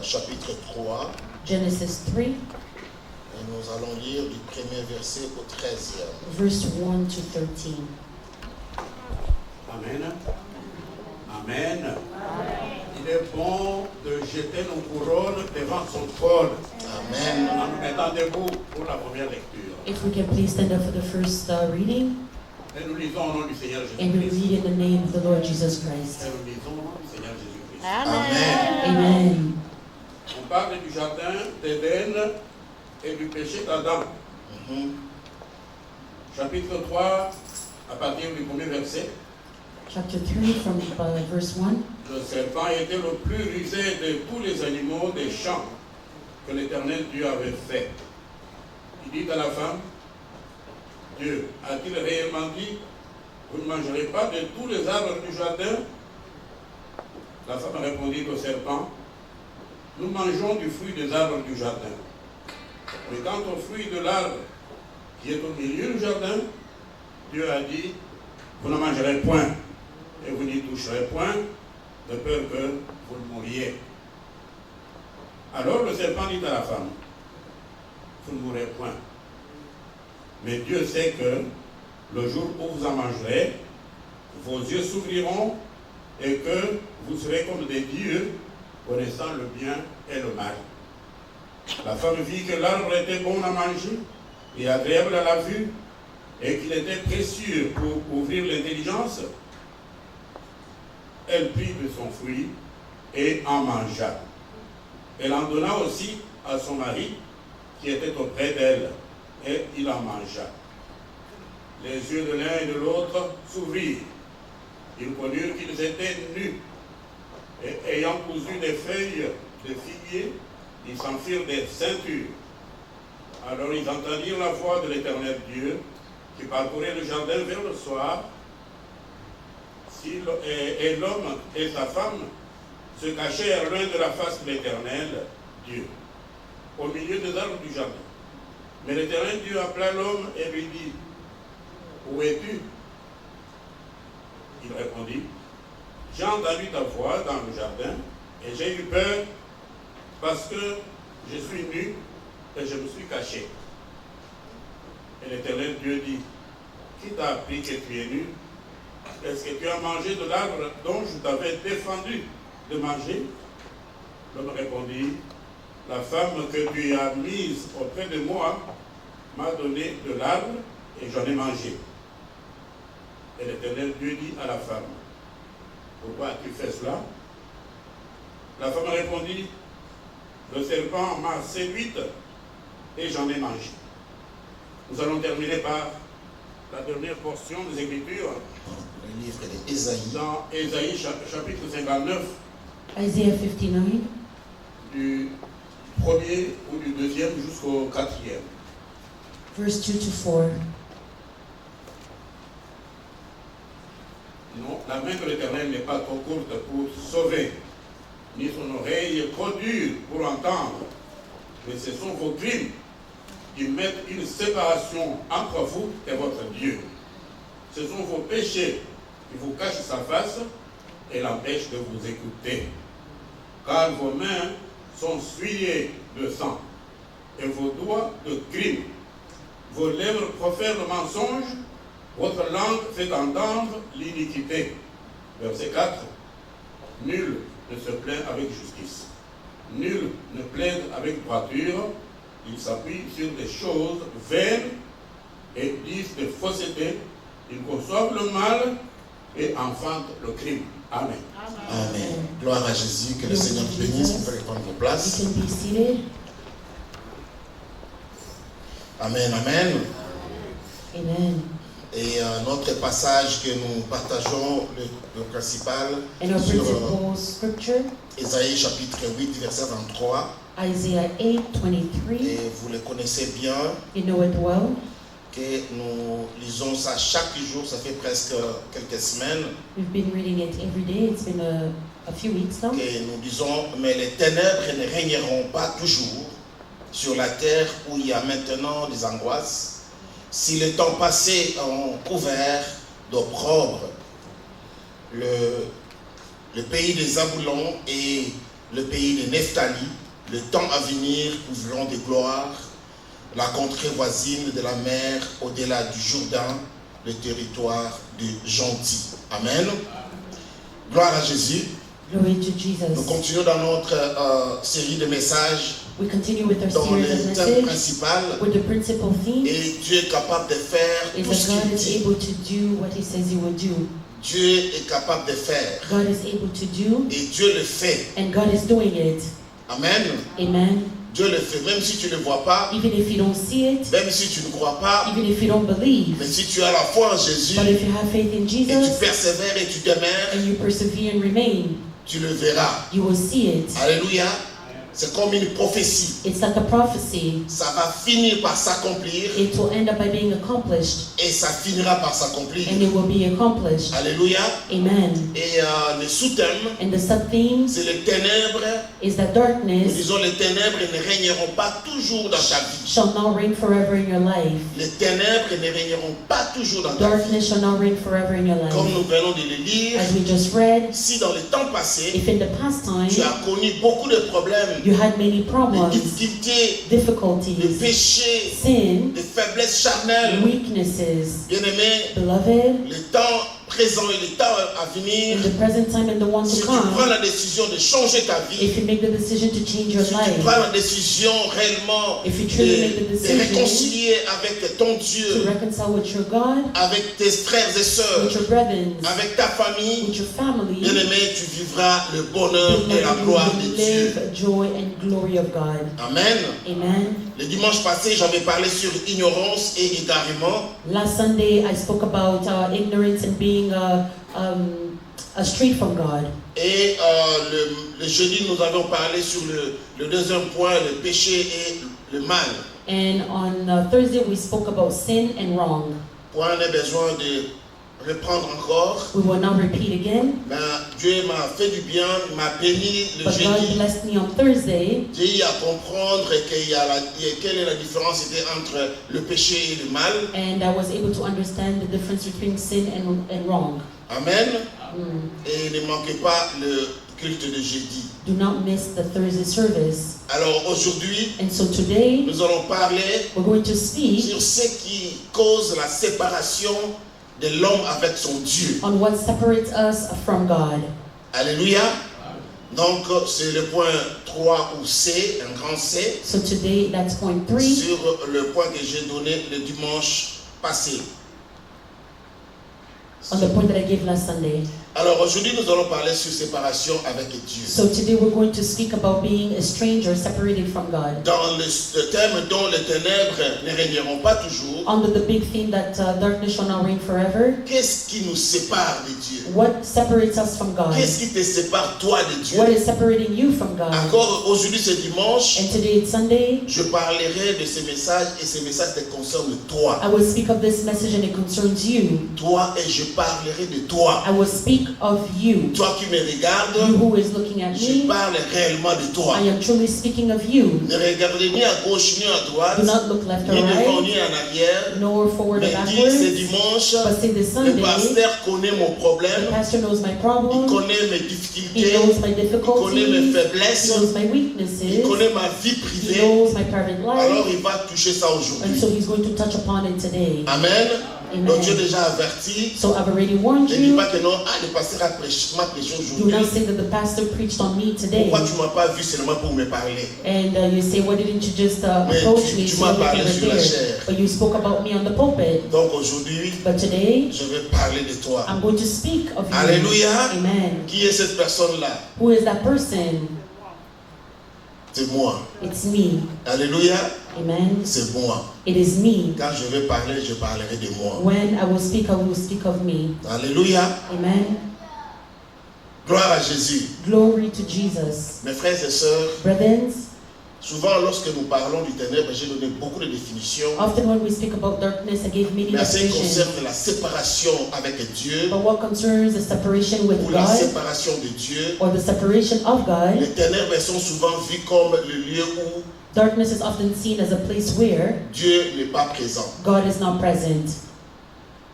chapitre 3. Genesis 3, Et nous allons lire du premier verset au 13e. verse 1 to 13. Amen. Amen. Il est bon de jeter nos couronnes devant son trône Amen. en nous mettant debout pour la première lecture. If we can please stand up for the first reading, Et nous lisons au nom du Seigneur and we Jésus-Christ. read in the name of the Lord Jesus Christ. Et nous lisons au nom du Seigneur Jésus-Christ. Amen. Amen. On parle du jardin d'Éden et du péché d'Adam. Mhm. Chapitre 3, à partir du premier verset. Chapter 3 from verse 1. Le serpent était le plus rusé de tous les animaux des champs que l'Éternel Dieu avait fait. Il dit à la femme, Dieu a-t-il réellement dit, vous ne mangerez pas de tous les arbres du jardin? La femme répondit au serpent, nous mangeons du fruit des arbres du jardin. Mais quant au fruit de l'arbre qui est au milieu du jardin, Dieu a dit, vous ne mangerez point et vous n'y toucherez point, de peur que vous ne mouriez. Alors le serpent dit à la femme, vous ne mourrez point. Mais Dieu sait que le jour où vous en mangerez, vos yeux s'ouvriront et que vous serez comme des dieux, connaissant le bien et le mal. La femme vit que l'arbre était bon à manger et agréable à la vue, et qu'il était précieux pour ouvrir l'intelligence. Elle prit de son fruit et en mangea. Elle en donna aussi à son mari qui était auprès d'elle, et il en mangea. Les yeux de l'un et de l'autre s'ouvrirent. Ils connurent qu'ils étaient nus, et ayant cousu des feuilles de figuier, ils s'en firent des ceintures. Alors ils entendirent la voix de l'Éternel Dieu qui parcourait le jardin vers le soir. Et l'homme et sa femme se cachèrent loin de la face de l'Éternel Dieu, au milieu des arbres du jardin. Mais l'Éternel Dieu appela l'homme et lui dit, où es-tu? Il répondit, j'ai entendu ta voix dans le jardin et j'ai eu peur parce que je suis nu et je me suis caché. Et l'Éternel Dieu dit, qui t'a appris que tu es nu? Est-ce que tu as mangé de l'arbre dont je t'avais défendu de manger? L'homme répondit, la femme que tu as mise auprès de moi m'a donné de l'arbre et j'en ai mangé. Et l'Éternel Dieu dit à la femme, pourquoi as-tu fait cela? La femme répondit, le serpent m'a séduite et j'en ai mangé. Nous allons terminer par la dernière portion des Écritures. Le livre d'Ésaïe. Dans Ésaïe chapitre 59, Isaiah 59, du premier ou du deuxième jusqu'au quatrième. verse 2 to 4. Non, la main de l'Éternel n'est pas trop courte pour sauver, ni son oreille trop dure pour entendre. Mais ce sont vos crimes qui mettent une séparation entre vous et votre Dieu. Ce sont vos péchés qui vous cachent sa face et l'empêchent de vous écouter. Car vos mains sont souillées de sang et vos doigts de crime. Vos lèvres profèrent le mensonge, votre langue fait entendre l'iniquité. Verset 4. Nul ne se plaint avec justice. Nul ne plaide avec droiture. Ils s'appuient sur des choses vaines et disent des faussetés. Ils conçoivent le mal et enfantent le crime. Amen. Amen. Gloire à Jésus. Que le Seigneur vous bénisse. Vous pouvez prendre vos places. You can be seated. Amen. Amen. Amen. Et notre passage que nous partageons, le principal, And our sur principal scripture, Ésaïe chapitre 8, verset 23. Isaiah 8:23. Et vous le connaissez bien, You know it well. que nous lisons ça chaque jour, ça fait presque quelques semaines, We've been reading it every day. It's been a few weeks now. que nous disons, mais les ténèbres ne régneront pas toujours sur la terre où il y a maintenant des angoisses. Si les temps passés ont couvert d'opprobre le pays des Zaboulons et le pays de Nephtali, le temps à venir couvriront de gloire la contrée voisine de la mer au-delà du Jourdain, le territoire du gentil. Amen. Gloire à Jésus. Glory to Nous Jesus. continuons dans notre série de messages We continue with our dans series le of thème messages principal. with the principal theme Et Dieu est capable de faire is tout ce that God qu'il is dit. able to do what He says He will do. Dieu est capable de faire. God is able to do, Et Dieu le fait. and God is doing it. Amen. Amen. Dieu le fait. Même si tu ne le vois pas, Even if you don't see it, même si tu ne crois pas, even if you don't believe, mais si tu as la foi en Jésus but if you have faith in et tu Jesus persévères et tu demeures, and you persevere and remain, tu le verras. you will see it. Alléluia. C'est comme une prophétie. It's like a prophecy. Ça va finir par s'accomplir It will end up by being accomplished, et ça finira par s'accomplir. and it will be accomplished. Alléluia. Amen. Et le sous-thème, And the sub-theme c'est les ténèbres. is that Nous darkness disons les ténèbres ne régneront pas toujours dans ta vie. shall not reign forever in your life. Les ténèbres ne régneront pas toujours dans ta vie. Darkness shall not reign forever in your Comme life. nous venons de le lire, As we just read, si dans le temps passé, if in the past time tu as connu beaucoup de problèmes, you had many de problems, difficultés, de difficulties, péchés, sin, de faiblesses charnelles, weaknesses, bien-aimés, beloved, le temps présent et le temps à venir, in the present time and the one si to tu prends come, la décision de changer ta vie, if you make the decision to change your si tu life, prends la décision réellement if you truly make the de decision réconcilier avec ton to Dieu, reconcile with your God, avec tes frères et sœurs, with your brethren, avec ta famille, with your family, bien-aimé, tu vivras le bonheur et la you gloire will de Dieu. live joy and glory of God. Amen. Amen. Le dimanche passé, j'avais parlé sur ignorance et égarement. Last Sunday, I spoke about ignorance and being strayed from God. Et le jeudi, nous avons parlé sur le deuxième point, le péché et le mal. And on Thursday, we spoke about sin and wrong. Pour on a besoin de reprendre encore. We will now repeat again. Ben, Dieu m'a fait du bien, il m'a béni le But God jeudi. blessed me on Thursday. J'ai eu à comprendre quelle est la différence entre le péché et le mal. And I was able to understand the difference between sin and wrong. Amen. Mm. Et ne manquez pas le culte de jeudi. Do not miss the Thursday service. Alors aujourd'hui, And so today, nous allons parler we're going to speak sur ce qui cause la séparation de l'homme avec son Dieu. on what separates us from God. Alléluia. Donc c'est le point 3 ou C, un grand C, So today, that's point 3 sur le point que j'ai donné le dimanche passé. on the point that I gave last Sunday. Alors aujourd'hui nous allons parler sur séparation avec Dieu. So today we're going to speak about being a stranger separated from God. Dans le thème dont les ténèbres ne régneront pas toujours, Under the big theme that darkness shall not reign forever, qu'est-ce qui nous sépare de Dieu? what separates us from God? Qu'est-ce qui te sépare toi de Dieu? What is separating you from God? Encore aujourd'hui ce dimanche, And today it's Sunday. je parlerai de ce message et ce message te concerne toi. I will speak of this message and it concerns you. Toi et je parlerai de toi. I will speak of you. Toi qui me You regardes, who is looking at je me, parle réellement de toi. I am truly speaking of you. Ne regardez ni à gauche ni à droite, Do not look left or ni devant right, ni en arrière. nor forward or Mais dis ce backwards. dimanche, But say this le Sunday, pasteur connaît mon the problème, pastor knows my il problem. connaît mes He difficultés, knows my il connaît mes difficulties. He faiblesses, knows my il weaknesses. connaît ma vie He privée. knows my private Alors life. il va toucher ça And aujourd'hui. so he's going to touch upon it today. Amen. Amen. Donc Dieu déjà averti. So I've already warned Ne dis you. pas que non, le pasteur m'a prêché Do not aujourd'hui. say that the pastor preached on me today. Pourquoi tu ne m'as pas vu seulement pour me parler? And you say, why didn't you just Mais approach me tu so m'as that parlé you were sur la there? chair. But you spoke about me on the pulpit. Donc aujourd'hui, But today, je vais parler de toi. I'm going to speak of you. Alléluia. Amen. Qui est cette personne-là? Who is that person? C'est moi. It's me. Alléluia. Amen. C'est moi. It is me. Quand je vais parler, je parlerai de moi. When I will speak of me. Alléluia. Amen. Gloire à Jésus. Glory to Jesus. Mes frères et sœurs, Brethren, souvent lorsque nous parlons du ténèbre, j'ai donné beaucoup de définitions. often when we speak about darkness, I gave many Mais en ce qui definitions. concerne la séparation avec Dieu, But what concerns the separation with ou la God, séparation de Dieu, or the separation of God, les ténèbres sont souvent vues comme le lieu où darkness is often seen as a place where Dieu n'est pas présent. God is not present.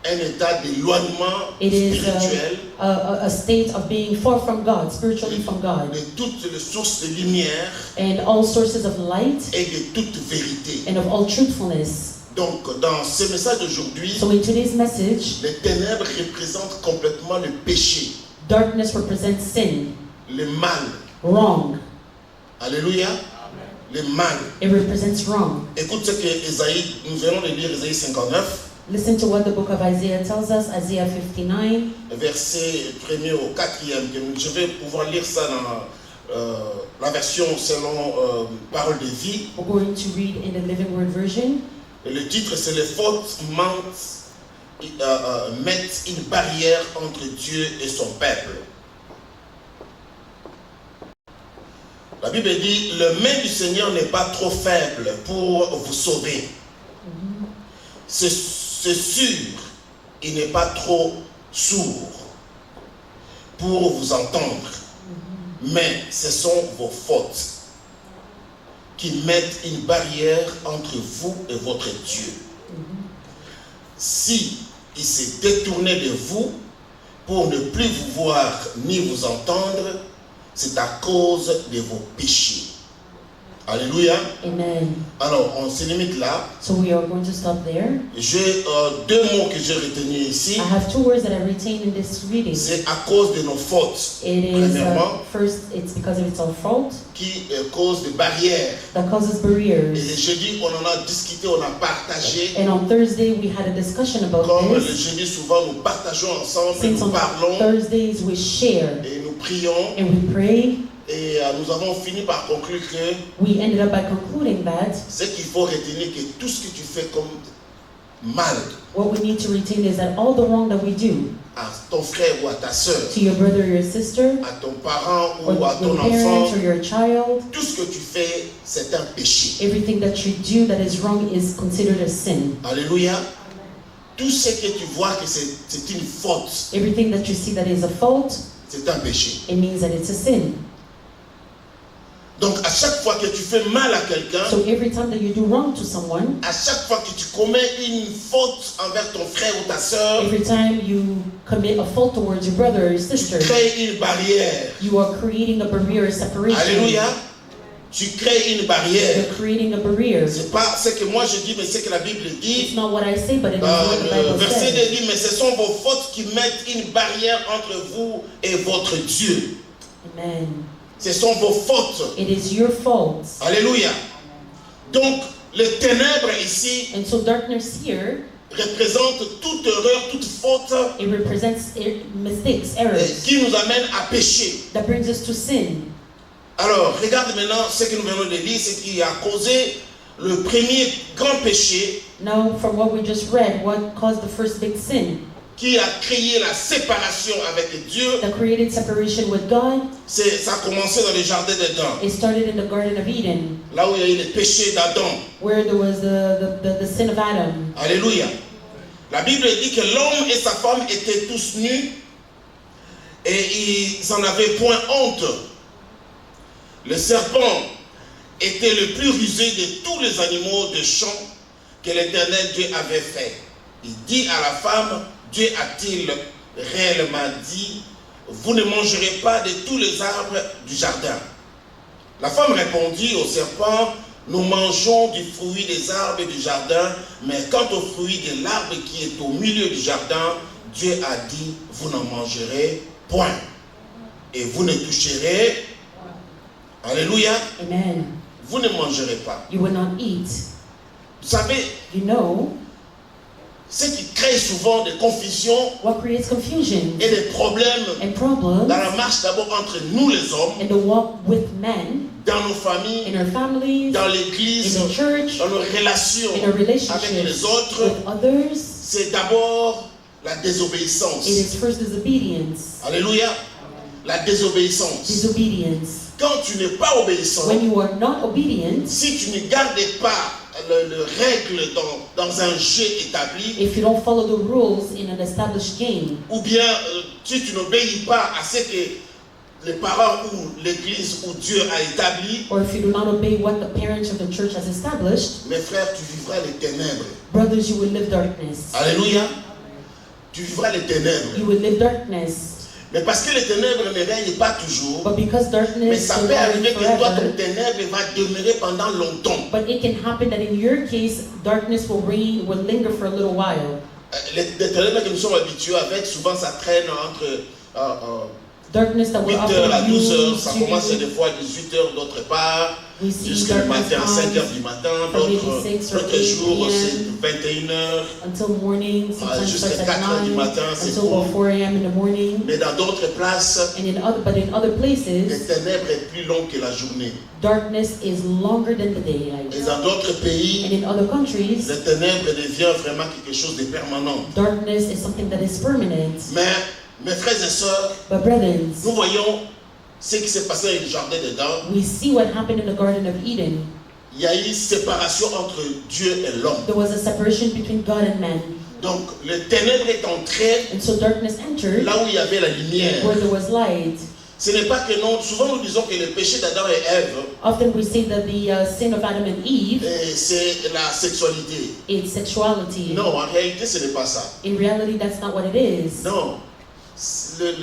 un état d'éloignement It is spirituel a state of being far from God, spiritually from God, de toutes les sources de lumière and all sources of light et de toute vérité. and of all truthfulness. Donc, dans ce message d'aujourd'hui, So in today's message, les ténèbres représentent complètement le péché, darkness represents sin, le mal. wrong. Alléluia. Le mal. It represents wrong. Écoute ce que Ésaïe, nous venons de lire Ésaïe 59, Listen to what the book of Isaiah tells us, Isaiah 59, verset 1er au 4e. Je vais pouvoir lire ça dans la version selon Parole de vie. we're going to read in the Living Word version. Et le titre, c'est les fautes mettent une barrière entre Dieu et son peuple. La Bible dit, le main du Seigneur n'est pas trop faible pour vous sauver. C'est sûr, il n'est pas trop sourd pour vous entendre. Mais ce sont vos fautes qui mettent une barrière entre vous et votre Dieu. Si il s'est détourné de vous pour ne plus vous voir ni vous entendre, c'est à cause de vos péchés. Alléluia. Amen. Alors, on se limite là. So we are going to stop there. J'ai deux mots que j'ai retenus ici. I have two words that I retain in this reading. C'est à cause de nos fautes. It is, Premièrement, first, it's because of its own fault qui cause des barrières. that causes Et barriers. le jeudi, on en a discuté, on a partagé. And on Thursday, we had a discussion about Comme le this. jeudi, souvent, nous partageons ensemble, Since nous on parlons Thursdays, we share et nous prions. and we pray. Et nous avons fini par conclure que We ended up by concluding that ce qu'il faut retenir, que tout ce que tu fais comme mal what we need to retain is that all the wrong that we do à ton frère ou à ta soeur, to your brother or your sister, à ton parent or ou à ton your parents enfant, or your child, tout ce que tu fais, c'est un péché. everything that you do that is wrong is considered a sin. Alléluia. Tout ce que tu vois que c'est une faute, Everything that you see that is a fault, c'est un péché. it means that it's a sin. Donc à chaque fois que tu fais mal à quelqu'un, So every time that you do wrong to someone, à chaque fois que tu commets une faute envers ton frère ou ta soeur, every time you commit a fault towards your brother or your tu sister, crées une barrière. you are creating a barrier of separation. Alléluia. Tu crées une barrière. You're creating a barrier. C'est pas ce que moi je dis, mais ce que la Bible It's dit. not what I say, but it is what the Le Bible verset says. dit, mais ce sont vos fautes qui mettent une barrière entre vous et votre Dieu. Amen. Ce sont vos fautes. It is your faults. Alléluia. Donc, les ténèbres ici And so darkness here, représentent toute erreur, toute faute it represents mistakes, errors, qui nous amène à pécher. that brings us to sin. Alors, regarde maintenant ce que nous venons de lire, ce qui a causé le premier grand péché Now, from what we just read, what caused the first big sin qui a créé la séparation avec Dieu. that created separation with God? Ça a commencé dans le jardin d'Éden, It started in the Garden of Eden, là où il y a eu le péché d'Adam. where there was the sin of Adam. Alléluia. La Bible dit que l'homme et sa femme étaient tous nus et ils n'en avaient point honte. Le serpent était le plus rusé de tous les animaux de champ que l'Éternel Dieu avait fait. Il dit à la femme, Dieu a-t-il réellement dit, vous ne mangerez pas de tous les arbres du jardin? La femme répondit au serpent, nous mangeons du fruit des arbres du jardin, mais quant au fruit de l'arbre qui est au milieu du jardin, Dieu a dit, vous n'en mangerez point. Et vous ne toucherez, alléluia, Amen. vous ne mangerez pas. You will not eat. Vous savez, You know ce qui crée souvent des confusions what creates confusion et des problèmes and problems dans la marche d'abord entre nous les hommes, in the walk with men, dans nos familles, in our families, dans in l'église, the church, dans nos relations in our avec relationships les autres, with others. c'est d'abord la désobéissance. It is first disobedience. Alléluia. La désobéissance. Disobedience. Quand tu n'es pas obéissant, When you are not obedient, si tu ne gardes pas le règle dans un jeu établi, if you don't follow the rules in an established game, ou bien si tu n'obéis pas à ce que les parents ou l'église ou Dieu a établi, or if you do not obey what the parents of the church has established, mes frères, tu vivras les ténèbres. brothers, you will live darkness. Alléluia. tu vivras les ténèbres. You will live darkness. Mais parce que les ténèbres ne règnent pas toujours, But because mais darkness ça will peut not arriver reign que toi, ton forever, ténèbre va demeurer pendant longtemps. but it can happen that in your case, darkness will linger for a little while. Les ténèbres que nous sommes habitués avec, souvent ça traîne entre Darkness that 8 we're heures à often 12 heures, used ça commence to. des fois à 18 heures d'autre part, We see jusqu'au darkness matin, 5 heures comes du matin, from maybe d'autres 6 or 8 jours p.m. c'est 21 heures, until morning, sometimes jusqu'à starts at 4 heures du 9, matin, c'est until court. about 4 a.m. in the morning. Mais dans d'autres places, But in other les places, ténèbres est plus long que la journée. darkness is longer than the daylight. Et dans d'autres pays, And in other countries, les ténèbres devient vraiment quelque chose de permanent. darkness is something that is permanent. Mais mes frères et sœurs, But brethren, nous voyons ce qui s'est passé dans le jardin d'Éden. we see what happened in the Garden of Eden. Il y a eu séparation entre Dieu et l'homme. There was a separation between God and man. Donc le ténèbre est entré And so darkness entered là où il y avait la lumière. where there was light. Ce n'est pas que non, souvent nous disons que le péché d'Adam et Ève, Often we say that the sin of Adam and Eve c'est la sexualité. is sexuality. Non, en réalité ce n'est pas ça. In reality, that's not what it is. Non, il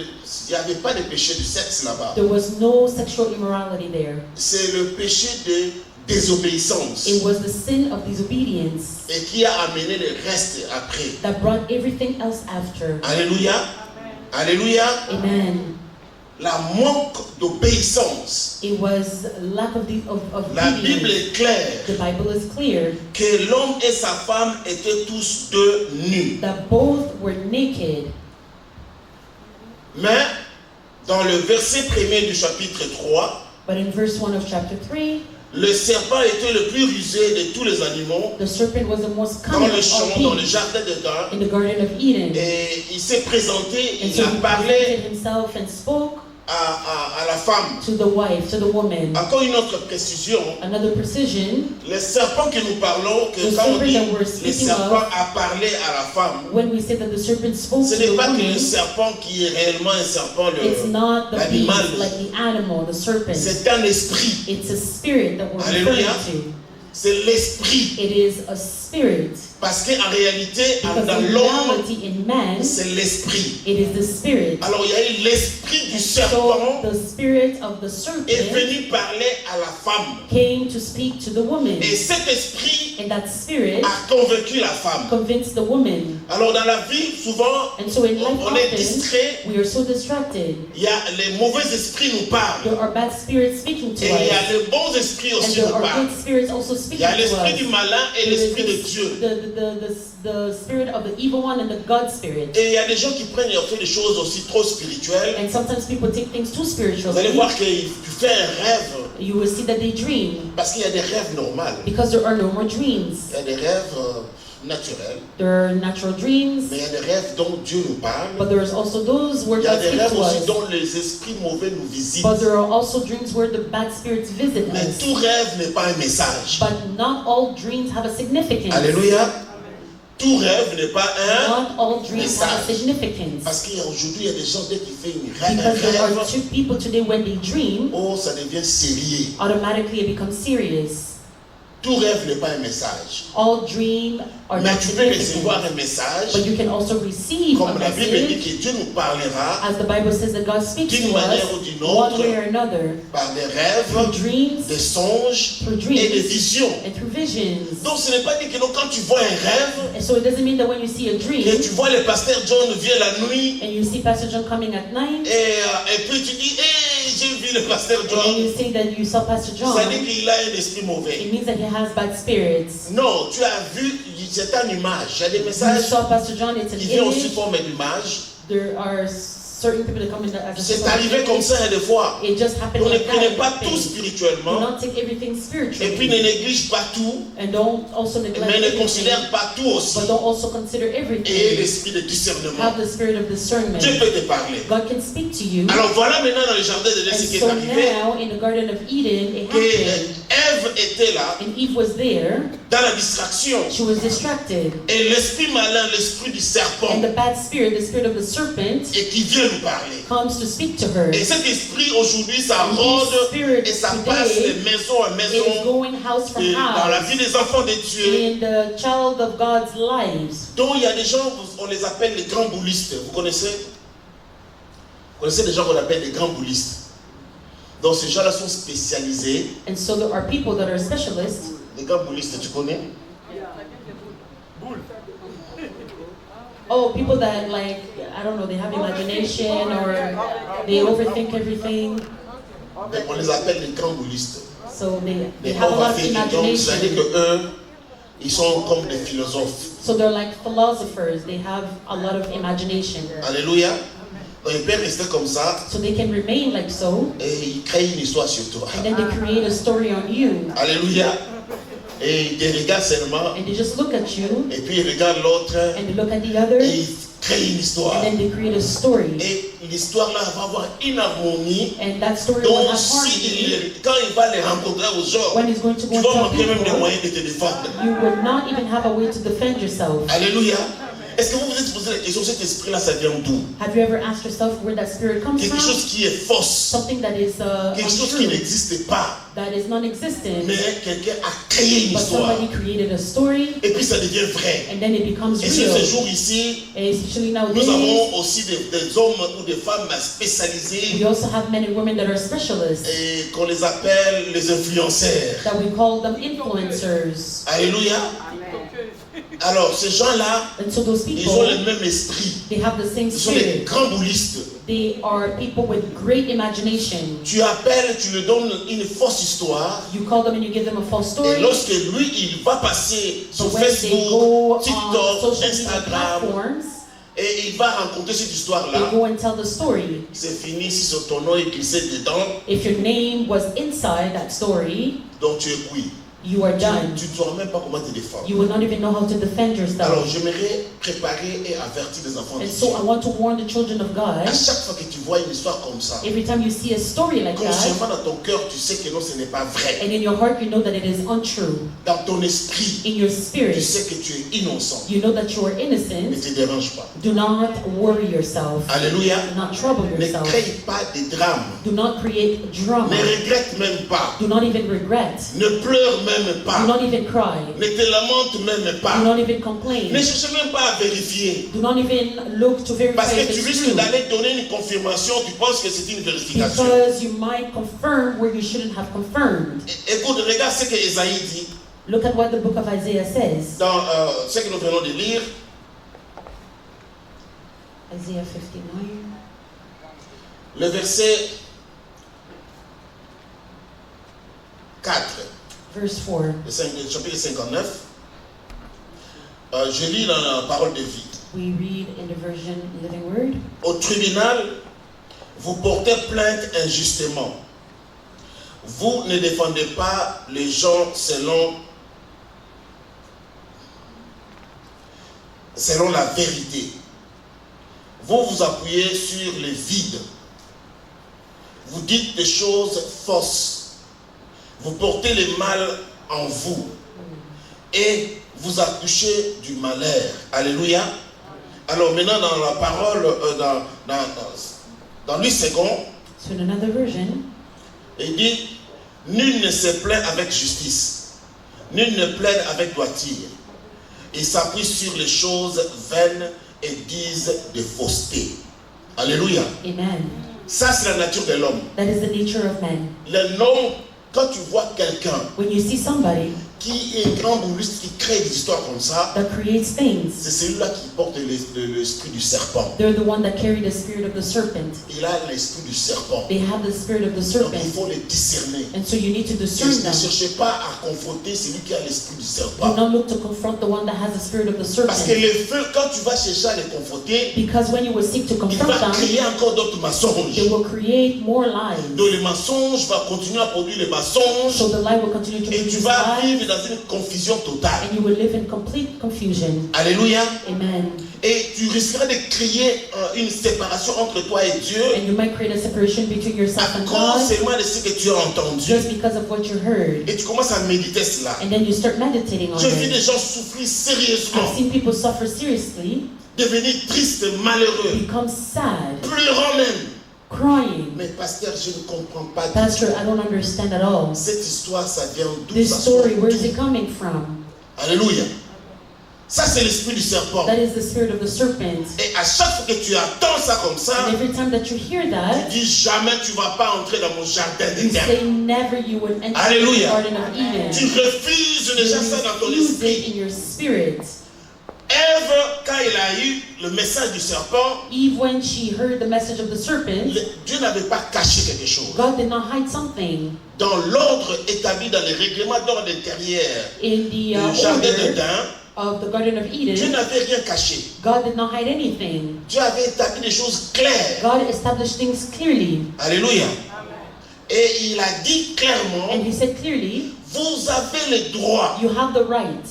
n'y avait pas de péché du sexe là-bas. There was no sexual immorality there. C'est le péché de désobéissance It was the sin of disobedience et qui a amené le reste après. that brought everything else after. Alléluia. Alléluia. Amen. La manque d'obéissance. It was lack of La Bible obedience. est claire The Bible is clear que l'homme et sa femme étaient tous deux nus. that both were naked. Mais dans le verset 1er du chapitre 3, But in verse 1 of chapter 3, le serpent était le plus rusé de tous les animaux the serpent was the most dans cunning le of champ, all dans le beasts jardin d'Éden. in the Garden of Eden. Et il s'est présenté, And il so a he parlé presented himself and spoke à la femme. to the wife, to the woman. Encore une autre précision, Another precision, les serpents que nous parlons, que The quand on serpent dit that we're le speaking serpent of, a parlé à la femme, when we say that the serpent spoke ce to n'est the pas que le woman, serpent qui est réellement un serpent, it's not the l'animal. beast like the animal, the serpent. C'est un esprit. It's a spirit that we're Alléluia. referring to. C'est l'esprit. It is a spirit. Parce qu'en réalité, Because dans in l'homme, reality, in man, c'est l'esprit. it is the spirit. Alors il y a eu l'esprit du And so serpent the spirit of the est serpent venu parler à la femme. came to speak to the woman. Et cet esprit And that spirit a convaincu la femme. convinced the woman. Alors dans la vie, souvent, And so in life on est often, distrait. we are so distracted. Il y a les mauvais esprits nous parlent. There are bad spirits speaking to Et il y a us. les bons esprits And aussi there nous are parlent. good spirits also Il y speaking a to l'esprit us. du malin et There is l'esprit de Dieu. the spirit of the evil one and the God spirit. Et il y a des gens qui prennent et font des choses aussi trop spirituelles. And sometimes people take things too Vous allez spiritually. voir que tu fais un rêve You will see that they dream parce qu'il y a des rêves normaux. because there are no more dreams. Il y a des rêves naturels. There are natural dreams, Mais il y a des rêves dont Dieu nous parle. but there is also those where Il y a God des speaks rêves to aussi us. dont les esprits mauvais nous visitent. But there are also dreams where the bad spirits visit Mais us. tout rêve n'est pas un message. But not all dreams have a significance. Alléluia. Tout rêve n'est pas un. Not all dreams have a Message. significance. Parce qu'aujourd'hui, il y a des gens dès qu'ils font un Because there are rêve, two people today when they dream, oh, ça devient sérieux. automatically it becomes serious. Tout rêve n'est pas un message. All dreams are Mais not tu peux recevoir significant. un message, But you can also receive a comme la Bible dit message, que Dieu nous parlera as the Bible says that God speaks d'une to manière us ou d'une one autre, way or another, par des through rêves, dreams, des songes through et des dreams, visions. and through visions. Donc ce n'est pas dit que non, quand tu vois un rêve, And so it doesn't mean that when you see a dream, que tu vois le pasteur John vient la nuit and you see Pastor John coming at night, et puis tu dis, hey, j'ai vu le pasteur and then John. you say that you saw Pastor Ça dit John, qu'il a un esprit mauvais. it means that he has bad spirits. Non, tu as vu, c'est une image. Il y a des You messages saw Pastor John, it's an qui viennent aussi image. forme d'image. There are certain people that come in as a C'est symbol of arrivé comme image. ça des fois. It just happened On ne like prenait that. pas It tout happened. Do spirituellement not take everything et puis spiritually, ne néglige pas tout, and don't also neglect mais ne everything, considère pas tout aussi. but don't also consider Et everything. l'esprit de discernement. Have the spirit of discernment. Dieu peut te parler. God can speak to you. Alors voilà maintenant dans le jardin de And ce qui est so arrivé, now in the Garden of Eden, it que happened, Ève était là and Eve was there. dans la distraction. She was distracted, Et l'esprit malin, l'esprit du serpent, and the bad spirit, the spirit of the serpent, et qui vient nous parler. comes to speak to her. Et cet esprit aujourd'hui, ça And rôde this spirit et ça passe de today maison en is maison going house from et dans la house vie des enfants de Dieu. in the child of God's lives. Donc il y a des gens, on les appelle les grands boulistes. Vous connaissez? Vous connaissez des gens qu'on appelle les grands boulistes. Donc ces gens-là sont spécialisés. And so there are people that are specialists. Les grands boulistes, tu connais? Oh, people that like, I don't know, they have imagination or they overthink everything. Donc on les appelle les grands boulistes. So they Les have a lot of overthinkers, donc c'est-à-dire imagination. que eux, ils sont comme des philosophes. So they're like philosophers. They have a lot of imagination. Alléluia. Donc ils peuvent rester comme ça So they can remain like so, et ils créent une histoire sur toi. and then they create a story on you. Alléluia. Et ils te regardent seulement And they just look at you, et puis ils regardent l'autre and they look at the other, et ils créent une histoire. and then they create a story. Et l'histoire là va avoir une harmonie. And that story will Donc have harmony. quand il va les rencontrer aux gens, When he's going to tu go vas and manquer tell même des people, moyens de te défendre. you will not even have a way to defend yourself. Alléluia. Est-ce que vous vous êtes posé la question, cet esprit-là, ça vient d'où? Have you ever asked yourself where that spirit comes Quelque from? chose qui est fausse, Something that is quelque chose qui untrue, n'existe pas, that is non-existent, mais quelqu'un a créé une but histoire. somebody created a story, Et puis ça devient vrai. and then it becomes Et sur real. ces jours ici, And especially nous nowadays, avons aussi des hommes ou des femmes spécialisés we also have men and women that are specialists, et qu'on les appelle les influenceurs. that we call them influencers. Alléluia. Alors ces gens-là, And so those ils ont le people, même esprit. they have the same Ils sont les spirit. grands boulistes. They are people with great imagination. Tu appelles, tu lui donnes une fausse histoire. You call them and you give them a false Et story. lorsque lui, il va passer sur But when they Facebook, go on TikTok, social media Instagram, platforms, et il va rencontrer cette they histoire-là, go and tell the story. c'est fini si sur ton nom est glissé dedans, If your name was inside that story, donc tu es cuit. you are done. Tu ne sauras même pas comment te défendre. You will not even know how to defend Alors yourself. j'aimerais préparer et avertir les enfants de And so I Dieu. want to warn the children of God, À chaque fois que tu vois une histoire comme ça, every time you see a story like that, consciemment dans ton cœur, tu sais que non, ce n'est pas vrai. and in your heart you know that it is untrue, Dans ton esprit, in your tu spirit sais que tu es innocent. you know that you are Ne innocent, te dérange pas. do not worry yourself. Alléluia. Do not trouble Ne yourself. crée pas de drame. Do not create drama. Ne regrette même pas. Do not even regret. Ne pleure même Do pas. not even cry. Ne te lamente même Do pas. not even complain. Ne cherche même pas à vérifier. Do not even look to Parce verify que if tu it's risques true. d'aller donner une confirmation, tu penses que c'est une vérification. Because you might confirm where you shouldn't have confirmed. Écoute, regarde ce que Esaïe dit Look at what the book of Isaiah says. dans ce que nous venons de lire. Isaiah 59, Le verset 4, verse 4. le chapitre 59. Je lis dans la parole de vie. We read in the version Living Word. Au tribunal, vous portez plainte injustement. Vous ne défendez pas les gens selon la vérité. Vous vous appuyez sur les vides. Vous dites des choses fausses. Vous portez le mal en vous. Et vous accouchez du malheur. Alléluia. Alors maintenant dans la parole, dans Louis II, So in another version, il dit, nul ne se plaint avec justice. Nul ne plaide avec droiture. Ils s'appuient sur les choses vaines et disent des faussetés. Alléluia. amen. Ça, c'est la nature de l'homme. That is the nature of men. L'homme, quand tu vois quelqu'un When you see somebody qui est grand bouliste, qui crée des histoires comme ça, that creates things, c'est celui-là qui porte l'esprit du serpent. they're the one that carry the spirit of the serpent. Il a l'esprit du serpent. They have the spirit of the Donc il serpent. faut les discerner. And so you need to Ne discern them. cherchez pas à confronter celui qui a l'esprit du Do serpent. not look to confront the one that has the spirit of the Parce que serpent. les feux, quand tu vas chercher à les confronter, Because when you will seek to il confront va them, créer encore d'autres mensonges. they will create more lies. Donc les mensonges vont continuer à produire les mensonges So the lie will continue to et tu produce vas lies, vivre dans une confusion totale. and you will live in complete confusion. Alléluia. Amen. Et tu risqueras de créer une séparation entre toi et Dieu And you might create a separation between yourself à and cause God seulement de ce que tu as entendu. just because of what you heard. Et tu commences à méditer cela. And then you start meditating on J'ai vu it. des gens souffrir sérieusement, I've seen people suffer seriously, devenir tristes, malheureux, become sad, pleurant même. crying. Mais pasteur, je ne comprends pas. Pastor, I don't understand at all. Cette histoire, ça vient d'où? This Ça sort story, where is d'où? it coming from? Alléluia. Ça, c'est l'esprit du serpent. That is the spirit of the serpent. Et à chaque fois que tu attends ça comme ça, And every time that you hear tu that, dis jamais tu vas pas entrer dans mon jardin you d'éternel. say never you would enter the Alléluia. Garden of Eden. Tu refuses déjà ça dans ton You refuse it esprit. in your spirit. Ève, quand il a eu le message du serpent, Eve, when she heard the message of the serpent, Dieu n'avait pas caché quelque chose. God did not hide something. Dans l'ordre établi dans les règlements d'ordre intérieur In the du jardin order d'Éden, of the Garden of Dieu Eden, n'avait rien caché. God did not hide anything. Dieu avait établi des choses claires. God established things clearly. Alléluia. Et il a dit clairement, And he said clearly, vous avez le droit you have the right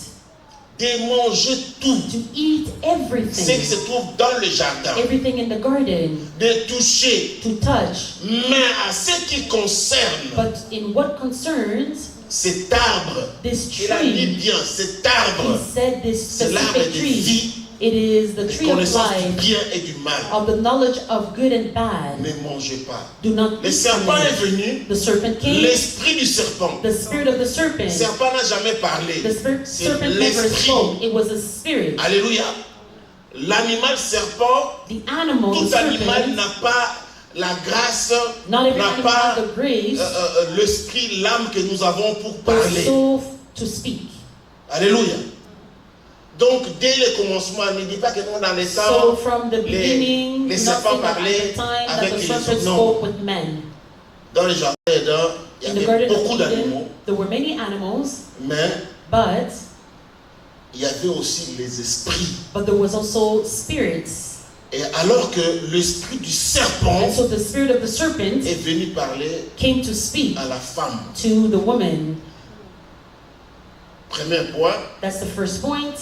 de manger tout to eat ce qui everything, se trouve dans le jardin, everything in the garden, de toucher. to touch. Mais à ce qui concerne But in what concerns cet arbre, this il a dit tree, bien, cet he arbre, said this c'est l'arbre specific de tree, vie, it is the de tree of connaissance du life, bien et du mal. of the knowledge of good and bad. Ne mangez pas. Do not Le eat from serpent est it. venu, The serpent came, l'esprit du serpent. the spirit of the Le serpent. serpent n'a jamais parlé. The C'est serpent never l'esprit. spoke. It was a spirit. Alléluia. L'animal serpent, The animal, the tout animal serpent, n'a pas la grâce, not every n'a animal pas has the grace, l'esprit, l'âme que nous avons pour the parler. soul to speak. Alléluia. Donc, dès le commencement, ne dis pas que nous, dans les So temps, from the beginning, les do serpents not think that parlaient at the time that avec the les serpent hommes. Non. spoke with men. dans le jardin d'Éden, il y In the avait Garden beaucoup of d'animaux, Eden, there were many animals, mais but il y avait aussi les esprits. there was also spirits. Et alors que l'esprit du serpent And so the spirit of the serpent est venu parler came to speak à la femme. to the woman. Premier point, That's the first point.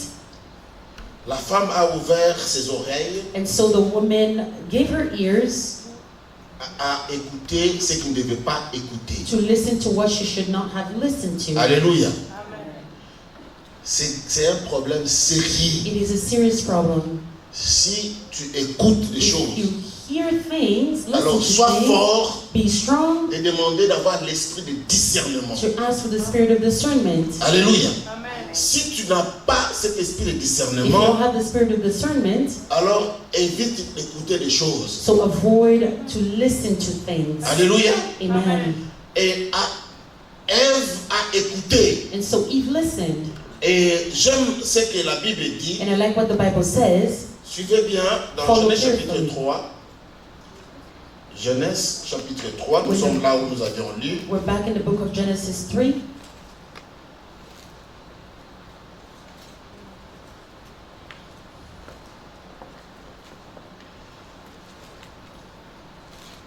la femme a ouvert ses oreilles And so the woman gave her ears à écouter ce qu'il ne devait pas écouter. to listen to what she should not have listened to. Alléluia. C'est un problème sérieux. It is a serious problem. Si tu écoutes des If you choses, hear things, alors listen sois to things, fort be strong et demander d'avoir l'esprit de discernement. to ask for the spirit of discernment. Alléluia. Si tu n'as pas cet esprit de If you discernement, don't have the spirit of discernment, alors évite d'écouter des choses. so avoid to listen to things. Alléluia. Amen. Et Ève a écouté. And so Eve listened. Et j'aime ce que la Bible dit. And I like what the Bible says. Suivez bien dans Follow Genèse chapitre carefully. 3. Genèse chapitre 3, nous sommes là où nous avions lu. We're back in the book of Genesis 3.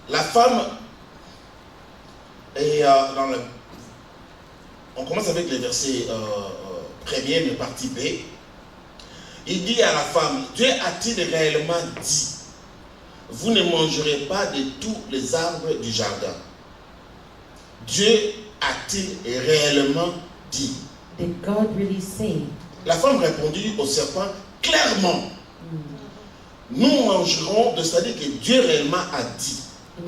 La femme est dans le... On commence avec le verset premier, mais partie B. Il dit à la femme, Dieu a-t-il réellement dit, vous ne mangerez pas de tous les arbres du jardin? Dieu a-t-il réellement dit? Did God really say? La femme répondit au serpent clairement, nous mangerons, c'est-à-dire que Dieu réellement a dit,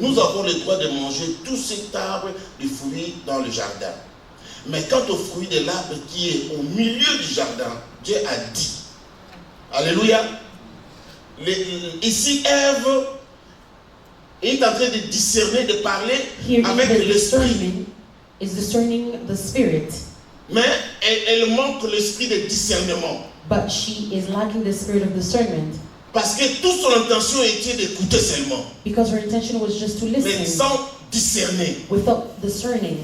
nous avons le droit de manger tout cet arbre de fruits dans le jardin. Mais quant au fruit de l'arbre qui est au milieu du jardin, Dieu a dit. Alléluia. Ici, Ève est en train de discerner, de parler Here avec Eve l'esprit. is discerning the spirit, Mais elle manque l'esprit de discernement. but she is lacking the spirit of discernment Parce que toute son intention était d'écouter seulement, because her intention was just to mais listen sans discerner. without discerning.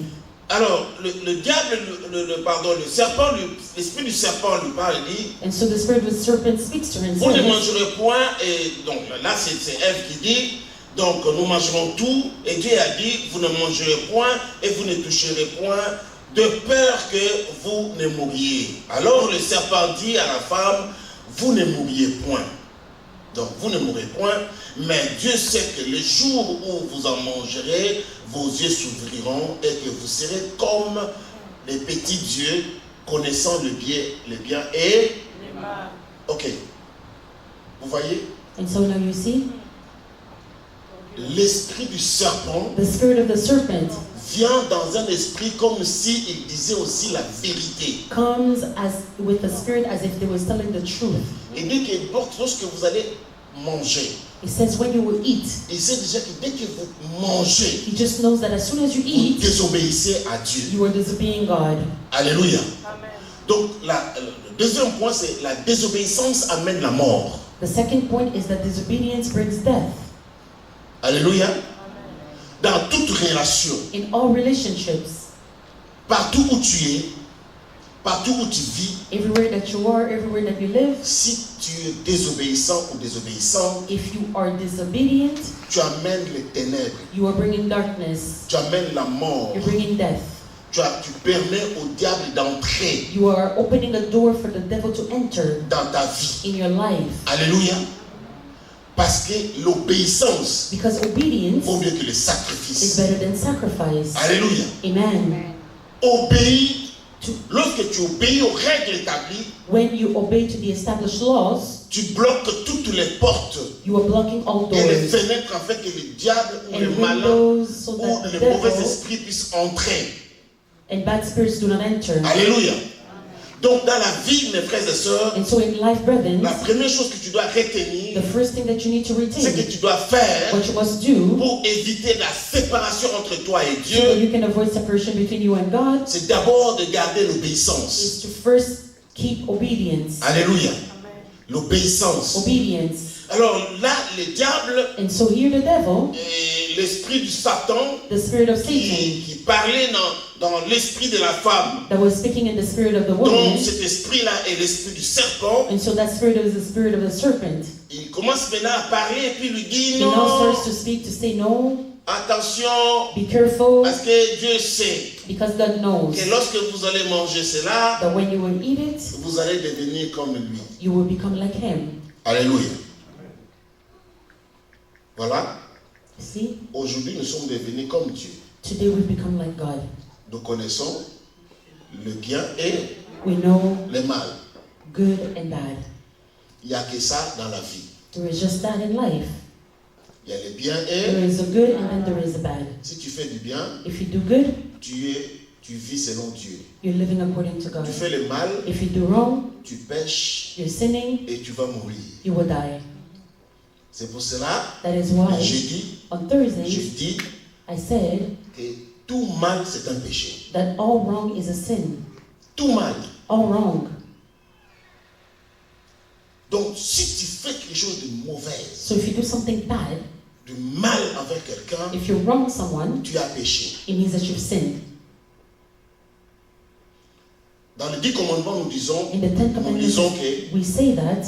Alors, le diable, le serpent, l'esprit du serpent lui parle et dit, And so the spirit of the serpent speaks to her and vous ne says, mangerez point, et donc là c'est Ève qui dit, donc nous mangerons tout, et Dieu a dit, vous ne mangerez point, et vous ne toucherez point, de peur que vous ne mouriez. Alors le serpent dit à la femme, vous ne mouriez point. Donc vous ne mourrez point, mais Dieu sait que le jour où vous en mangerez, vos yeux s'ouvriront et que vous serez comme les petits dieux, connaissant le bien et le mal. Ok. Vous voyez? and so now you see, L'esprit du serpent the spirit of the serpent vient dans un esprit comme si il disait aussi la vérité. Comes as with a spirit as if they was telling the truth. Il dit que lorsque vous allez manger, It says when you will eat, il sait déjà que dès que vous mangez, he just knows that as soon as you vous eat, désobéissez à Dieu. you are disobeying God. Alléluia. Donc le deuxième point, c'est la désobéissance amène la mort. The second point is that disobedience brings death. Alléluia. Dans toute relation, In all relationships, partout où tu es, partout où tu vis, everywhere that you are, everywhere that you live, si tu es désobéissant ou désobéissant, if you are disobedient, tu amènes les ténèbres, you are bringing darkness, tu amènes la mort, you're bringing death. tu permets au diable d'entrer You are opening a door for the devil to enter dans ta vie. in your life. Alléluia. Parce que l'obéissance Because obedience vaut mieux que le is sacrifice. better than sacrifice. Alléluia. Amen. Obéis, lorsque tu obéis aux règles établies, When you obey to the established laws, tu bloques toutes les portes you are blocking all et les doors fenêtres afin que le diable ou le and malin windows so ou that the les mauvais devil esprits puissent entrer. and bad spirits do not enter. Alléluia. Donc dans la vie, mes frères et sœurs, And so in life, brethren, la première chose que tu dois the retenir, first thing that you need to c'est que retain, tu dois faire what you must do pour éviter la séparation entre toi et so that Dieu, you can avoid separation between you and God, c'est d'abord de garder l'obéissance. is to first keep obedience. Alléluia. L'obéissance. Obedience. Alors là, le diable And so here the devil, et l'esprit du Satan the spirit of Satan, qui parlait dans l'esprit de la femme. that was speaking in the spirit of the woman, Donc cet esprit-là est l'esprit du serpent. and so that spirit is the spirit of the serpent. Il commence maintenant à parler et puis lui dit He now non, starts to speak to say no, attention, be careful, parce que Dieu sait because God knows que lorsque vous allez manger cela, that when you will eat it, vous allez devenir comme lui. you will become like him. Alléluia. Voilà. See, Aujourd'hui, nous sommes devenus comme Dieu. today we become like God. Nous connaissons le bien et We know le mal. good and bad. Il n'y a que ça dans la vie. There is just that in life. Il y a le bien There et is a good and then there is a bad. si tu fais du bien, If you do good, tu vis selon Dieu. you're living according to God. Tu fais le mal, If you do wrong, tu pêches you're sinning, et tu vas mourir. you will die. C'est pour cela That is que why j'ai dit, on Thursdays je dis I said que tout mal c'est un péché. that all wrong is a sin. Tout mal. All wrong. Donc si tu fais quelque chose de mauvais, So if you do something bad, de mal envers quelqu'un, if you wrong someone, tu as péché. it means that you've sinned. Dans les 10 commandements, nous disons, In the Ten nous disons Commandments, que we say that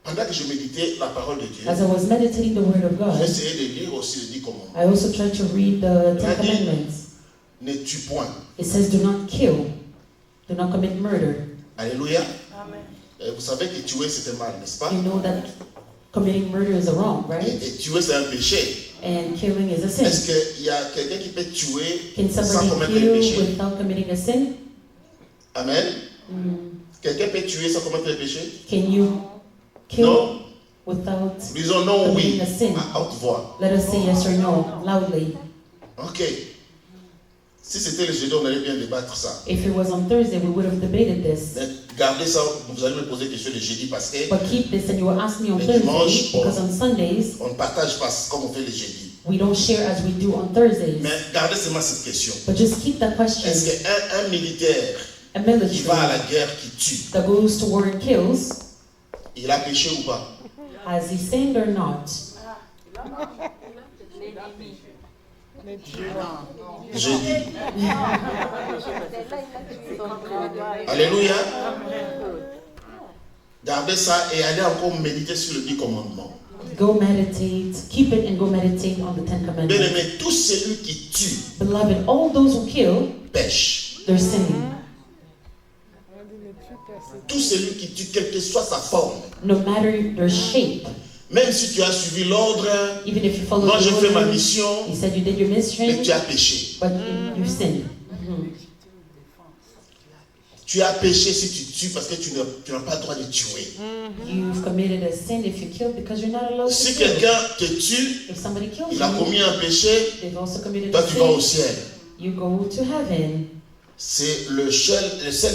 pendant que je méditais la parole de Dieu, as I was meditating the Word of j'ai God, essayé de lire aussi les 10 commandements. I also tried to read the Ten Ready? Commandments. Ne tue point. It says, do not kill, do not commit murder. Alléluia. Vous savez que tuer c'est un mal, n'est-ce pas? You know that committing murder is a wrong, Et right? tuer c'est un péché. And killing is a sin. Est-ce qu'il y a quelqu'un qui peut tuer Can sans somebody commettre le kill péché? without committing a sin? Amen. Mm. Quelqu'un peut tuer sans commettre le péché? Can you kill Non. without Disons non, oui, committing a sin? à haute voix. Let us say yes or no, loudly. Ok. Si c'était le jeudi, on allait bien débattre ça. If it was on Thursday, we would have debated this. Mais gardez ça, vous allez me poser des questions le jeudi parce que But keep this and you will ask me on Le Thursday, dimanche, because on Sundays, on ne partage pas comme on fait le jeudi. we don't share as we do on Thursdays. Mais gardez seulement cette question. But just keep that question. Est-ce qu'un militaire A qui military va à la guerre, qui tue, that goes to war and kills, il a péché ou pas? has he sinned or not? Jeudi. Alléluia. Gardez ça et allez encore méditer sur le 10 commandements. Go meditate, keep it and go meditate on the Ten Bien Commandments. aimé, tout celui qui tue Beloved, all those who kill, pêche. they're sinning. Tout celui qui tue, quelle que soit sa forme. No matter their shape. Même si tu as suivi l'ordre, Even if you follow moi j'ai the fait ma order, mission, he said you did your mais mission, tu as péché. but you sinned. Tu as péché si tu tues parce que tu n'as pas le droit de tuer. You've committed a sin if you kill because you're not allowed Si to kill. quelqu'un te tue, If somebody kills il a you, commis un péché, they've also committed toi a tu vas au sin. ciel. You go to heaven. C'est le seul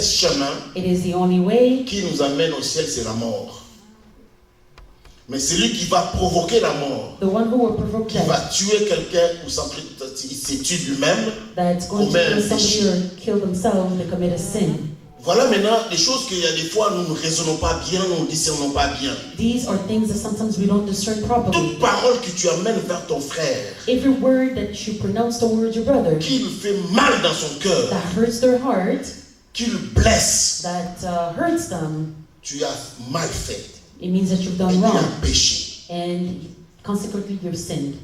chemin It is the only way. qui nous amène au ciel, c'est la mort. Mais celui qui va provoquer la mort, The one who will provoke qui va death, tuer quelqu'un ou il se tue lui-même, that's going to commet un kill somebody péché. or kill themselves, they commit a sin. Voilà maintenant des choses qu'il y a des fois nous ne raisonnons pas bien, nous ne discernons pas bien. These are things that sometimes we don't discern properly. Toute parole que tu amènes vers ton frère, Every word that you pronounce towards your brother qui lui fait mal dans son cœur, that hurts their heart, qui le blesse, that hurts them, tu as mal fait. it means that you've Et done tu as wrong. péché. And consequently, you've sinned.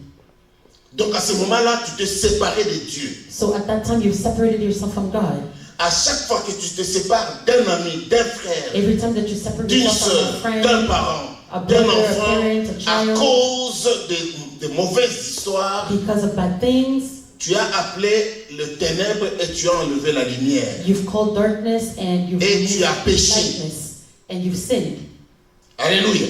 Donc à ce moment-là, tu t'es séparé de Dieu. So at that time, you've separated yourself from God. À chaque fois que tu te sépares d'un ami, d'un frère, Every time that you separate d'une yourself soeur, from a d'un friend, parent, a d'un brother, a enfant, parent, a à child, cause de mauvaises histoires, because of bad things, tu as appelé le ténèbre et tu as enlevé la lumière. you've called darkness and you've Et removed tu as péché. lightness, and you've sinned. Alléluia.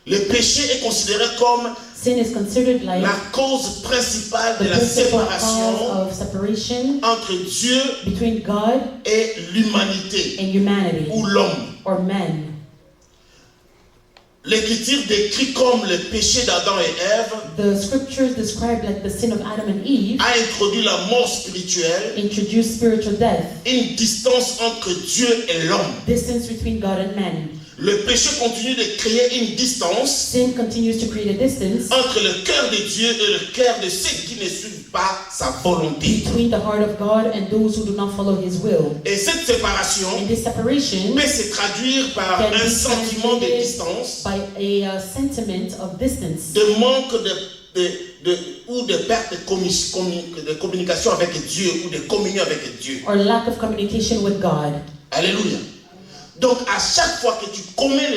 Le péché est considéré comme Sin is considered like la cause principale the de la principal séparation cause of separation entre Dieu between God et l'humanité and humanity, ou l'homme. or men. L'Écriture décrit comme le péché d'Adam et Ève The scriptures describe like the sin of Adam and Eve, a introduit la mort spirituelle, introduced spiritual death, une distance entre Dieu et l'homme. distance between God and men. Le péché continue de créer une distance Sin continues to create a distance entre le cœur de Dieu et le cœur de ceux qui ne suivent pas sa volonté. between the heart of God and those who do not follow His will. Et cette séparation And this separation peut se traduire par can un be sentiment de translated distance, by a sentiment of distance, de manque ou de perte de communication avec Dieu ou de communion avec Dieu. or lack of communication with God. Alléluia. Donc à chaque fois que tu commets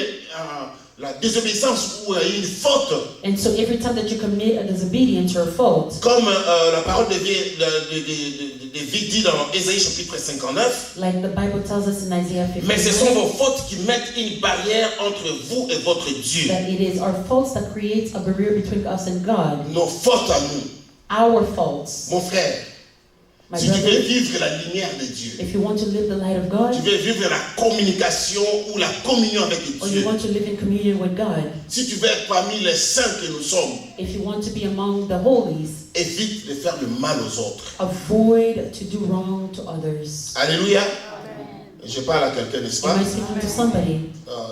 la désobéissance ou une faute, And so every time that you commit a disobedience or a fault, comme la parole de vie dit dans Ésaïe chapitre 59, like the Bible tells us in Isaiah mais ce sont 59, vos fautes qui mettent une barrière entre vous et votre Dieu. that it is our faults that creates a barrier between us and God. Nos fautes à nous. Our faults. Mon frère, My si tu veux brother, vivre la lumière de Dieu, if you want to live the light of God, tu veux vivre la communication ou la communion avec or you Dieu, want to live in communion with God, si tu veux être parmi les saints que nous sommes, if you want to be among the holies, évite de faire le mal aux autres. avoid to do wrong to others. Alléluia. Je parle à quelqu'un, n'est-ce pas? Am I speaking to somebody?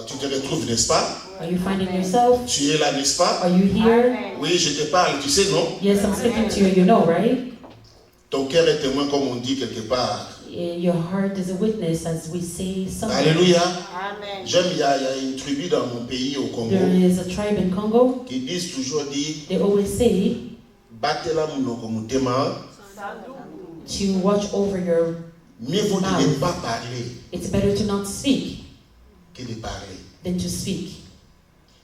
Tu te retrouves, n'est-ce pas? Are you finding yourself? Tu es là, n'est-ce pas? Are you here? Oui, je te parle, tu sais, non? Yes, I'm speaking to you, you know, right? Ton cœur est témoin, comme on dit quelque part. Your heart is a witness, as we say somewhere. Alléluia. Amen. J'aime, il y a une tribu dans mon pays, au Congo, There is a tribe in Congo, qui disent toujours, they always say Batela munoko mutema, to watch over your, mieux vaut de ne pas parler it's better to not speak que de parler. than to speak.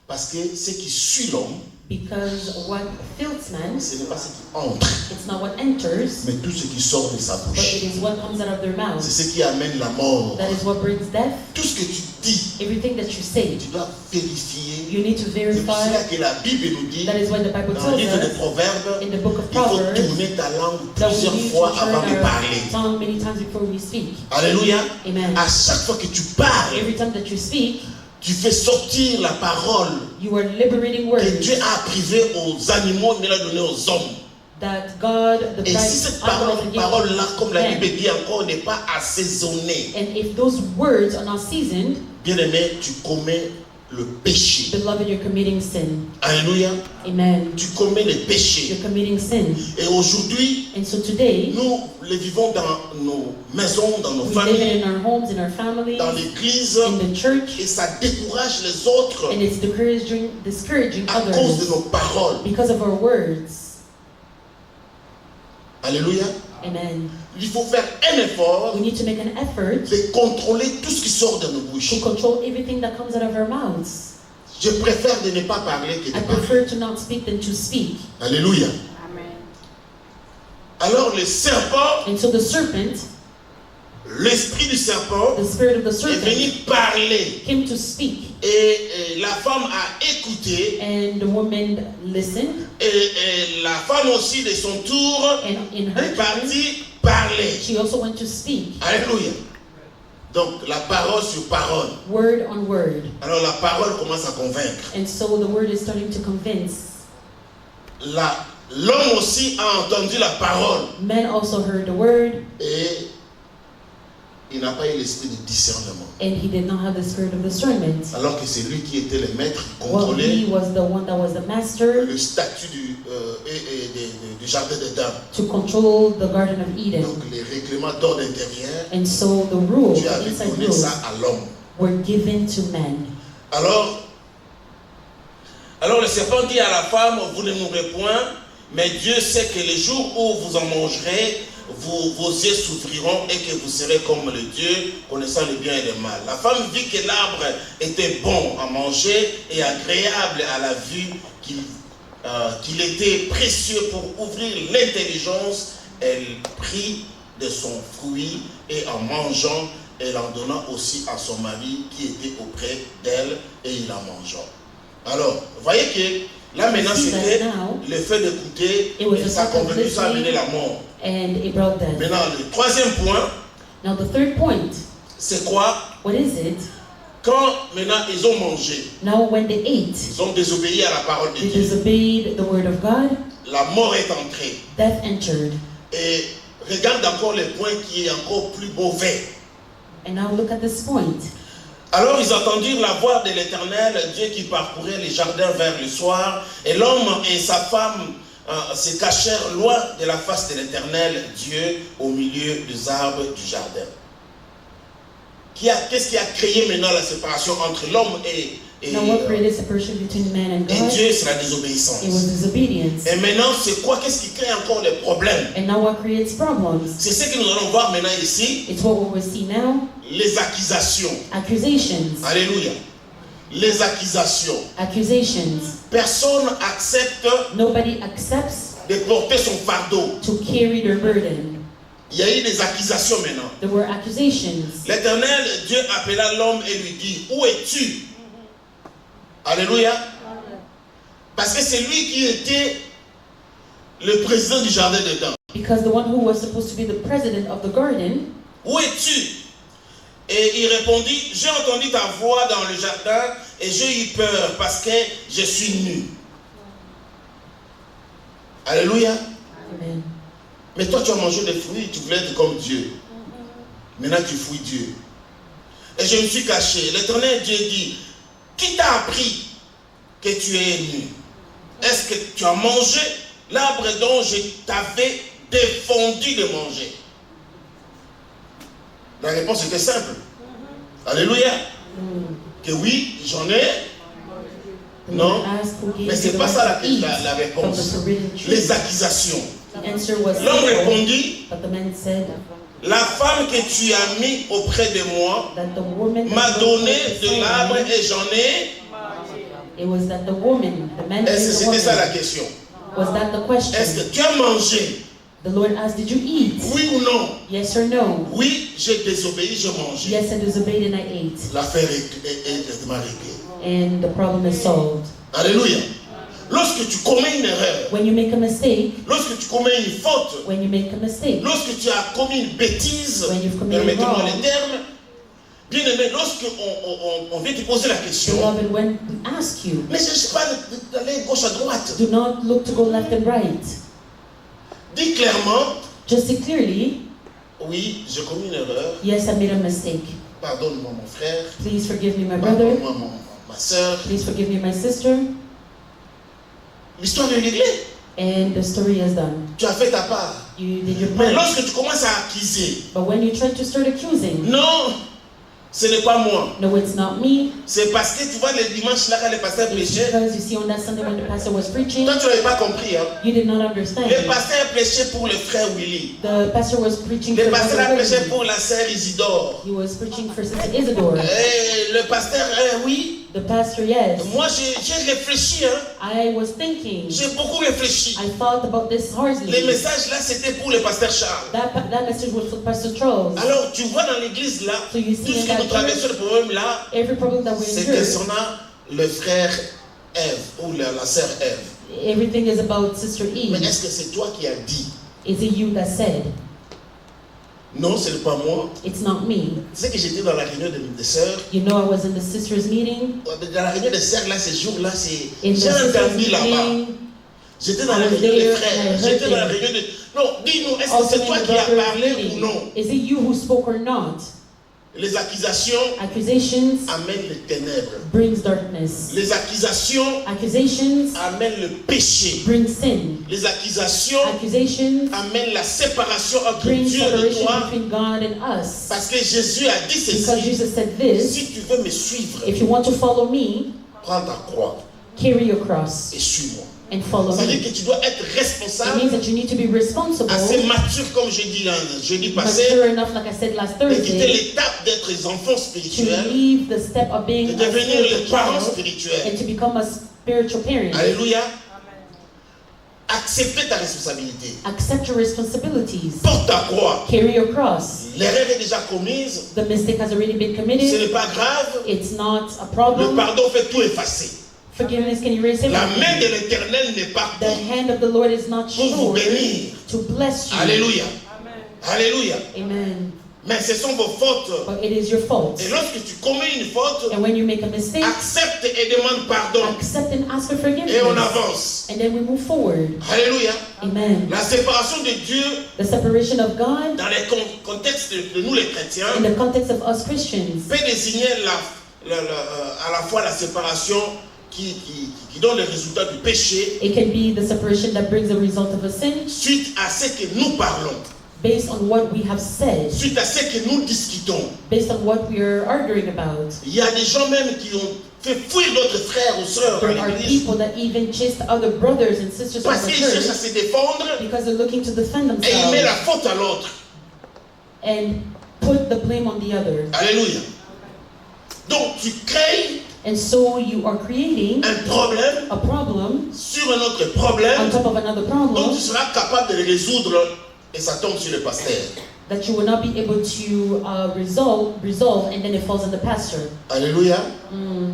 Parce que ce qui suit l'homme, Because what fills man, ce n'est pas ce qui entre, it's not what enters, mais tout ce qui sort de sa but bouche. it is what comes out of their mouth. C'est ce qui amène la mort. That is what brings death. Tout ce que tu dis, Everything that you say, tu dois vérifier. you need to C'est pour cela verify. que la Bible nous dit, That is why the Bible dans le tells livre des us Proverbes, in the book of il faut Proverbs tourner ta langue that we plusieurs need to fois turn avant de our parler. tongue many times before we speak. Alléluia. Amen. À chaque fois que tu parles, Every time that you speak, tu fais sortir la parole you are liberating que words Dieu a privée aux animaux, mais l'a donnée aux hommes. that God, the Et si cette parole-là, comme la Bible dit encore, n'est pas assaisonnée, and if those words are not seasoned, bien aimé, tu commets le péché. beloved, you're committing sin. Alléluia. Amen. Tu commets le péché. You're committing sin. Et aujourd'hui, And so today, nous les vivons dans nos maisons, dans nos we live familles, in our homes, in our families, dans l'église, in the church, et ça décourage les autres and it's discouraging à cause de others nos paroles. because of our words. Alléluia. Amen. Il faut faire un effort We need to make an effort de contrôler tout ce qui sort de nos bouches. to control everything that comes out of our mouths. Je préfère de ne pas parler que I de parler. prefer to not speak than to speak. Alléluia. Amen. Alors le serpent And so the serpent l'esprit du serpent the spirit of the est serpent venu parler. came to speak, Et la femme a écouté. and the woman listened, Et la femme aussi, de son tour, and in her est turn, partie parler. she also went to speak, Alléluia. Donc, la parole sur parole. word on word. Alors, la parole commence à convaincre. And so the word is starting to convince. L'homme aussi a entendu la parole. Men also heard the word, Et il n'a pas eu l'esprit de discernement. and he did not have the spirit of discernment. Alors que c'est lui qui était le maître, qui Well, he contrôlait was the one that was the master le statut du jardin d'Éden. to control the Garden of Eden. Donc, les règlements d'ordre intérieur, And so the rules, Dieu the avait inside donné rules, ça à l'homme. were given to men. Alors le serpent dit à la femme, vous ne mourrez point, mais Dieu sait que le jour où vous en mangerez, vos yeux s'ouvriront et que vous serez comme le Dieu, connaissant le bien et le mal. La femme vit que l'arbre était bon à manger et agréable à la vue, qu'il était précieux pour ouvrir l'intelligence. Elle prit de son fruit et en mangeant, elle en donna aussi à son mari qui était auprès d'elle et il en mangea. Alors, vous voyez que là maintenant c'était le fait d'écouter et ça convenu, ça a amené la mort. And it brought death. Maintenant, le troisième point, Now the third point, c'est quoi? what is it? Quand maintenant ils ont mangé, Now when they ate, ils ont désobéi à la parole de they Dieu. disobeyed the word of God, La mort est entrée. death entered. Et regarde encore le point qui est encore plus mauvais. And now look at this point. Alors ils entendirent la voix de l'Éternel, Dieu qui parcourait les jardins vers le soir, et l'homme et sa femme se cachèrent loin de la face de l'Éternel, Dieu, au milieu des arbres du jardin. Qu'est-ce qui a créé maintenant la séparation entre l'homme et Now what created separation between man and God? Dieu? C'est la désobéissance. It was disobedience. Et maintenant, c'est quoi? Qu'est-ce qui crée encore des problèmes? And now what creates problems? C'est ce que nous allons voir maintenant ici, It's what we will see now. les accusations. Accusations. Alléluia. Les accusations. Accusations. Personne accepte Nobody accepts de porter son fardeau. to carry their burden. Il y a eu des accusations maintenant. There were accusations. L'Éternel, Dieu appela l'homme et lui dit, où es-tu? Alléluia. Parce que c'est lui qui était le président du jardin d'Éden. Because the one who was supposed to be the president of the garden, Où es-tu? Et il répondit, j'ai entendu ta voix dans le jardin et j'ai eu peur parce que je suis nu. Alléluia. amen. Mais toi tu as mangé des fruits, tu voulais être comme Dieu. Maintenant tu fouilles Dieu. Et je me suis caché. L'Éternel Dieu dit, qui t'a appris que tu es nu? Est-ce que tu as mangé l'arbre dont je t'avais défendu de manger? La réponse était simple. Alléluia. Que oui, j'en ai. The Non. Lord asked who gave Mais you c'est the pas right ça to eat la from réponse. the forbidden tree. Les accusations. The answer was L'homme simple, répondit, but the man said la femme que tu as mis auprès de moi that the woman m'a that donné was de beside l'arbre me, et j'en ai. it was that the woman, the man Est-ce que is the c'était ça la woman. question? Was that the question? Est-ce que tu as mangé? The Lord asked, did you eat? Oui ou non? Yes or no? Oui, j'ai désobéi, j'ai mangé. Yes, I disobeyed and I ate. L'affaire est réglée. And the problem is solved. Alléluia. Lorsque tu commets une erreur, When you make a mistake, lorsque tu commets une faute, when you make a mistake, lorsque tu as commis une bêtise, When you've committed permettez-moi wrong. les termes, bien aimé, lorsque on vient te poser la question, beloved, when we ask you, ne cherche pas d'aller gauche à droite. do not look to go left and right. Dis clairement, Just say clearly, oui, j'ai commis une erreur, yes, I made a mistake. pardonne-moi mon frère, Please forgive me, my brother. pardonne-moi ma soeur. Please forgive me, my sister. L'histoire est réglée. And the story is done. Tu as fait ta part. You did your Mais part. lorsque tu commences à accuser, But when you try to start accusing, non, ce n'est pas moi. no, it's not me. C'est parce que tu vois le dimanche là quand le pasteur It's prêchait, because you see on that Sunday when the pastor was preaching, toi tu n'avais pas compris. Hein. you did not understand. Le pasteur prêchait pour le frère Willy. The pastor was preaching Le for pasteur a Brother prêché Willie. pour la sœur Isidore. He was preaching for Sister Isidore. Et le pasteur, oui, The pastor, yes. Moi, j'ai réfléchi, hein. I was thinking. J'ai beaucoup réfléchi. I thought about this hardly. Les messages là, c'était pour le pasteur Charles. That message was for Pastor Charles. Alors, tu vois dans l'église là, So you see tout ce in que that nous traversons, le problème là, Every problem that we c'est endure, concernant le frère Ève ou la sœur Ève. everything is about Sister Mais Eve. est-ce que c'est toi qui as dit? Is it you that said? Non, ce n'est pas moi. It's not me. Tu sais que j'étais dans la réunion des sœurs. You know, I was in the sisters' meeting. Dans la réunion des sœurs là, ces jours-là, In the j'ai sisters' entendu là-bas. meeting, J'étais dans I la was réunion des there frères. and I heard J'étais dans la them. réunion de... Non, dis-nous, est-ce que also c'est in toi the qui as brothers' parlé ou meeting. non? Is it you who spoke or not? Les accusations Accusations amènent les ténèbres. brings darkness. Les accusations Accusations amènent le péché. bring sin. Les accusations Accusations amènent la séparation entre bring Dieu et separation toi. between God and us. Parce que Jésus a dit Because ceci. Jesus said this, Si tu veux me suivre, if you want to follow me, prends ta croix carry your cross et suis-moi. and follow Ça veut dire me. que tu dois être It responsable, means that you need to be responsible, assez mature, comme je dis jeudi passé, mature enough, like I said last de quitter Thursday, l'étape d'être des enfants to spirituels, leave the step of being de a devenir les spiritual parents child spirituels. and to become a spiritual parent. Alléluia. Accepter ta responsabilité. Accept your responsibilities. Porte ta croix. Carry your cross. L'erreur est déjà commise. The mistake has already been Ce committed. n'est pas grave. It's not a Le problem. pardon fait tout effacer. Forgiveness can erase La main de everything. l'Éternel n'est pas The hand of the Lord is not pour vous short bénir. to bless you. Alléluia. Alléluia. Amen. Mais ce sont vos fautes. But it is your fault. Et lorsque tu commets une faute, And when you make a mistake, accepte et demande pardon. accept and ask for Et on forgiveness. avance. And then we move forward. Alléluia. Amen. La séparation de Dieu The separation of God dans les contextes de nous les chrétiens in the context of us Christians peut désigner à la fois la séparation qui donne le résultat du péché it can be the separation that brings the result of a sin suite à ce que nous parlons, based on what we have said, suite à ce que nous discutons. based on what we are arguing about. Il y a des gens même qui ont fait fuir d'autres frères ou sœurs dans There are l'église people that even chase other brothers and sisters from parce the qu'ils cherchent à church se défendre because they're looking to defend et ils mettent la themselves faute à l'autre. and put the blame on the other. Alléluia. Donc tu crées And so you are creating un problème a problem sur un autre on problème top of another dont problem tu seras capable de le résoudre et ça tombe sur le pasteur. that you will not be able to resolve and then it falls on the pastor. Alléluia. Mm.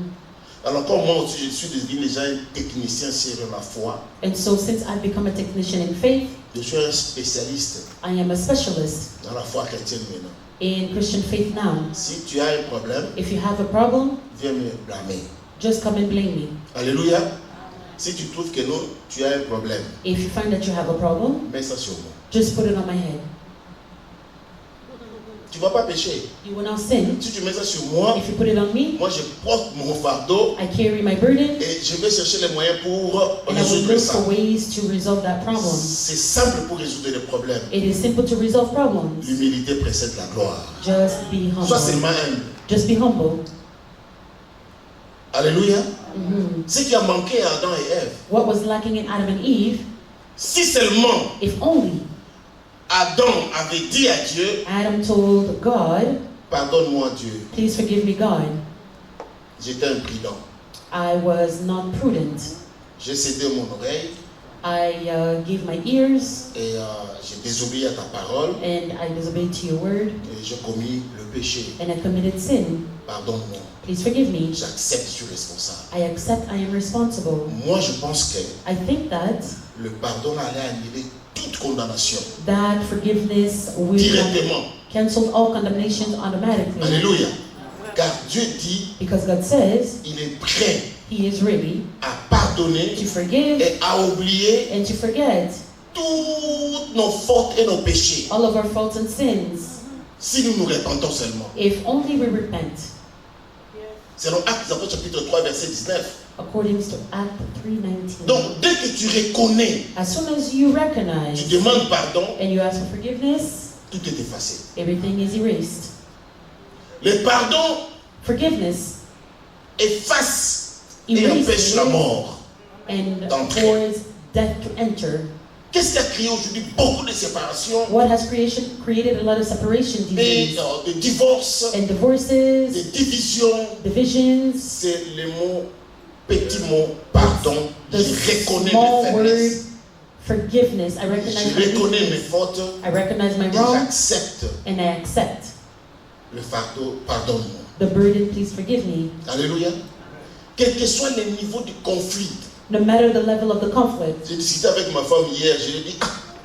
Alors comme moi aussi je suis devenu déjà un technicien sur la foi, And so since I've become a technician in faith, je suis un spécialiste I am a specialist dans la foi chrétienne maintenant. in Christian faith now. Si tu as un problème, If you have a problem, viens me blâmer. just come and blame me. Alléluia. Si tu trouves que non, tu as un problème, If you find that you have a problem, mets ça sur moi. just put it on my head. Tu ne vas pas pécher. You will not sin. Si tu mets ça sur moi, If you put it on me, moi je porte mon fardeau I carry my burden et je vais chercher les moyens pour and I will résoudre look ça. for ways to resolve that problem. C'est simple pour résoudre les problèmes. It is simple to resolve problems. L'humilité précède la gloire. Just be Sois humble. seulement humble. Just be humble. Alléluia. Mhm. Ce qui a manqué à Adam et Ève, What was lacking in Adam and Eve, si seulement if only Adam avait dit à Dieu, Adam told God, pardonne-moi Dieu, please forgive me, God. j'étais imprudent. I was not prudent. J'ai cédé mon oreille I gave my ears et j'ai désobéi à ta parole and I disobeyed to your word et j'ai commis le péché. and I committed sin. Pardonne-moi. Please forgive me. J'accepte, je suis responsable. I accept I am responsible. Moi, je pense que I think that le pardon allait annuler toute condamnation forgiveness will directement. cancel all condemnations automatically. Alléluia. Car Dieu dit, Because God says il est prêt He is ready à pardonner to forgive et à oublier and to forget toutes nos fautes et nos péchés. all of our faults and sins Si nous nous repentons seulement. if only we repent. C'est dans Actes des Apôtres chapitre 3 verset 19. According to Act 3:19. Donc dès que tu reconnais, As soon as you recognize tu demandes pardon, and you ask for forgiveness, tout est effacé. everything is erased. Le pardon Forgiveness efface et empêche erases la mort. and d'entrer. causes death to enter. Qu'est-ce qui a créé aujourd'hui beaucoup de séparations What has created a lot of separation these et days? de divorces, And de divorces, divisions? divisions. C'est le mot, petit mot, pardon. The Je reconnais small mes word, faiblesses. forgiveness. I recognize Je my reconnais mes weakness. fautes I recognize my et wrongs, j'accepte and I accept le fardeau. Pardonne-moi. the burden. Please forgive me. Alléluia. Quel que soit le niveau du conflit. No matter the level of the conflict. J'ai discuté avec ma femme hier, je lui ai dit,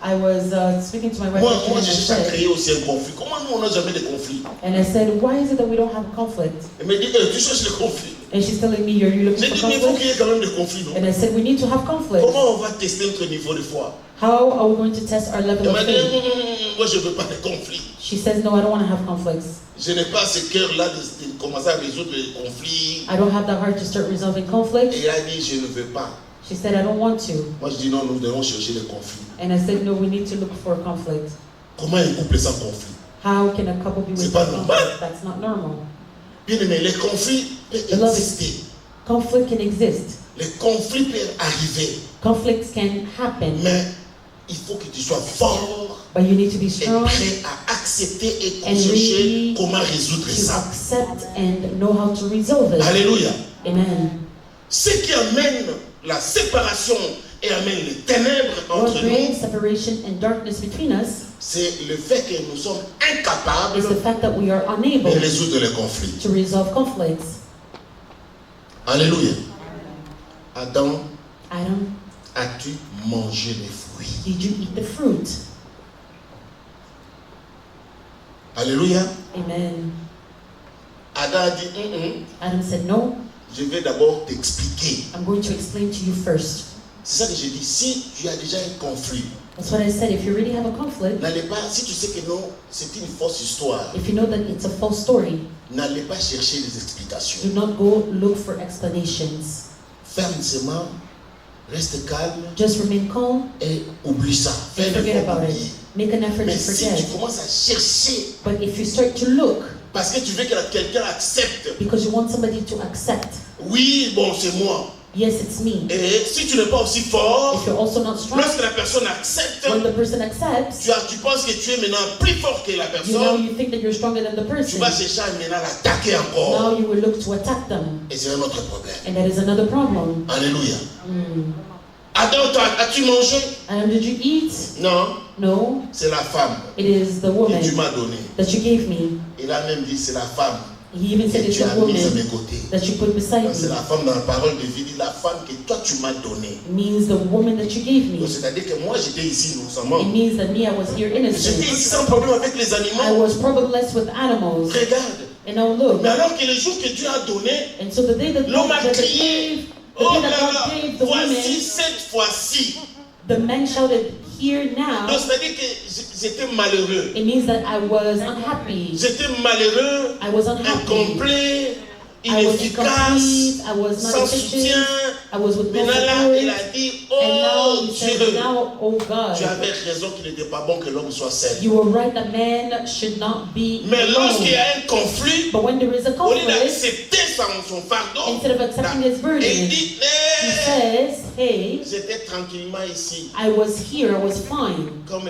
I was speaking to my wife moi yesterday, je and I cherche à said, créer aussi un conflit. Comment nous on n'a jamais de conflit? and I said, why is it that we don't have conflict? Elle me dit, tu cherches le conflit. And she's telling me, are you looking J'ai for dit, mais il faut conflict? qu'il y ait quand même des conflits, non? And I said, we need to have conflict. Comment on va tester notre niveau de foi? How are we going to test our level Elle of m'a dit, faith? moi je ne veux pas de conflit. She says, no, I don't want to have conflicts. Je n'ai pas ce cœur-là de commencer à résoudre les conflits. I don't have the heart to start resolving conflict. Et elle a dit, je ne veux pas. She said, I don't want to. Moi je dis, non, nous devons chercher les conflits. And I said, no, we need to look for conflict. Comment un couple sans conflit? How can a couple be C'est with pas conflict? normal. That's not normal. Bien aimé, les conflits peuvent Beloved. exister. Conflict can exist. Les conflits peuvent arriver. Conflicts can happen. Mais il faut que tu sois fort But you need to be et strong prêt à accepter et and chercher really comment résoudre to ça. accept and know how to resolve it. Alléluia. Amen. Ce qui amène la séparation et amène les ténèbres What entre brings nous, separation and darkness between us c'est le fait que nous sommes incapables is the fact that we are unable de résoudre les conflits. to resolve conflicts. Alléluia. Adam, Adam, as-tu mangé les fruits? did you eat the fruit? Alléluia. Amen. Adam a dit, Adam said, no, je vais d'abord t'expliquer. I'm going to explain to you first. C'est ça que j'ai dit. Si tu as déjà un conflit, That's what I said. If you already have a conflict, n'allez pas, si tu sais que non, c'est une fausse histoire, if you know that it's a false story, n'allez pas chercher des explications. do not go look for explanations. Ferme ses mains, reste calme Just remain calm et oublie ça. Fais and forget l'effort about d'oublier. it. Make an effort Mais to si tu forget. commences à chercher, But if you start to look parce que tu veux que quelqu'un accepte, because you want somebody to accept, oui, bon, c'est moi. yes, it's me. Et si tu n'es pas aussi fort, If you're also not strong, lorsque la personne accepte, when the person accepts, tu penses que tu es maintenant plus fort que la you know personne, you think that you're stronger than the tu person. vas chercher à maintenant l'attaquer encore. Now you will look to attack them, Et c'est un autre problème. and that is another problem. Alléluia. Mm. Adam, as-tu mangé? And did you eat? Non, No, c'est la femme it is the que woman tu m'as donnée. that you gave me. Il a même dit, c'est la femme He even que said it's tu the as mise à mes woman côtés. that you put beside C'est la me. femme dans la parole de vie, dit la femme que toi tu m'as donnée. Means the woman that you gave Donc me. c'est-à-dire que moi j'étais ici, nous sommes. It means that me, I was here J'étais ici innocent. sans problème avec les I animaux. was problemless with animals. Regarde. And now look. Mais alors que le jour que Dieu a donné, And so the day that l'homme a God crié. gave, the Oh day là that là, God gave the voici woman, cette fois-ci. the man shouted, "Here Donc now." c'est-à-dire que j'étais malheureux. It means that I was unhappy. J'étais malheureux, I was unhappy. incomplet, I was inefficace, incomplete. I was not sans efficient. soutien. I was with no Maintenant là, il support. a dit, And now oh he said, Dieu, now, oh tu God, avais raison qu'il n'était pas bon que l'homme soit seul. you were right that man should not be Mais lorsqu'il y alone. a un conflit, But when there is a au lieu conflict, d'accepter son fardeau, instead of accepting his il burden, dit, he says, hey, j'étais tranquillement ici. I was here, I was fine. Comme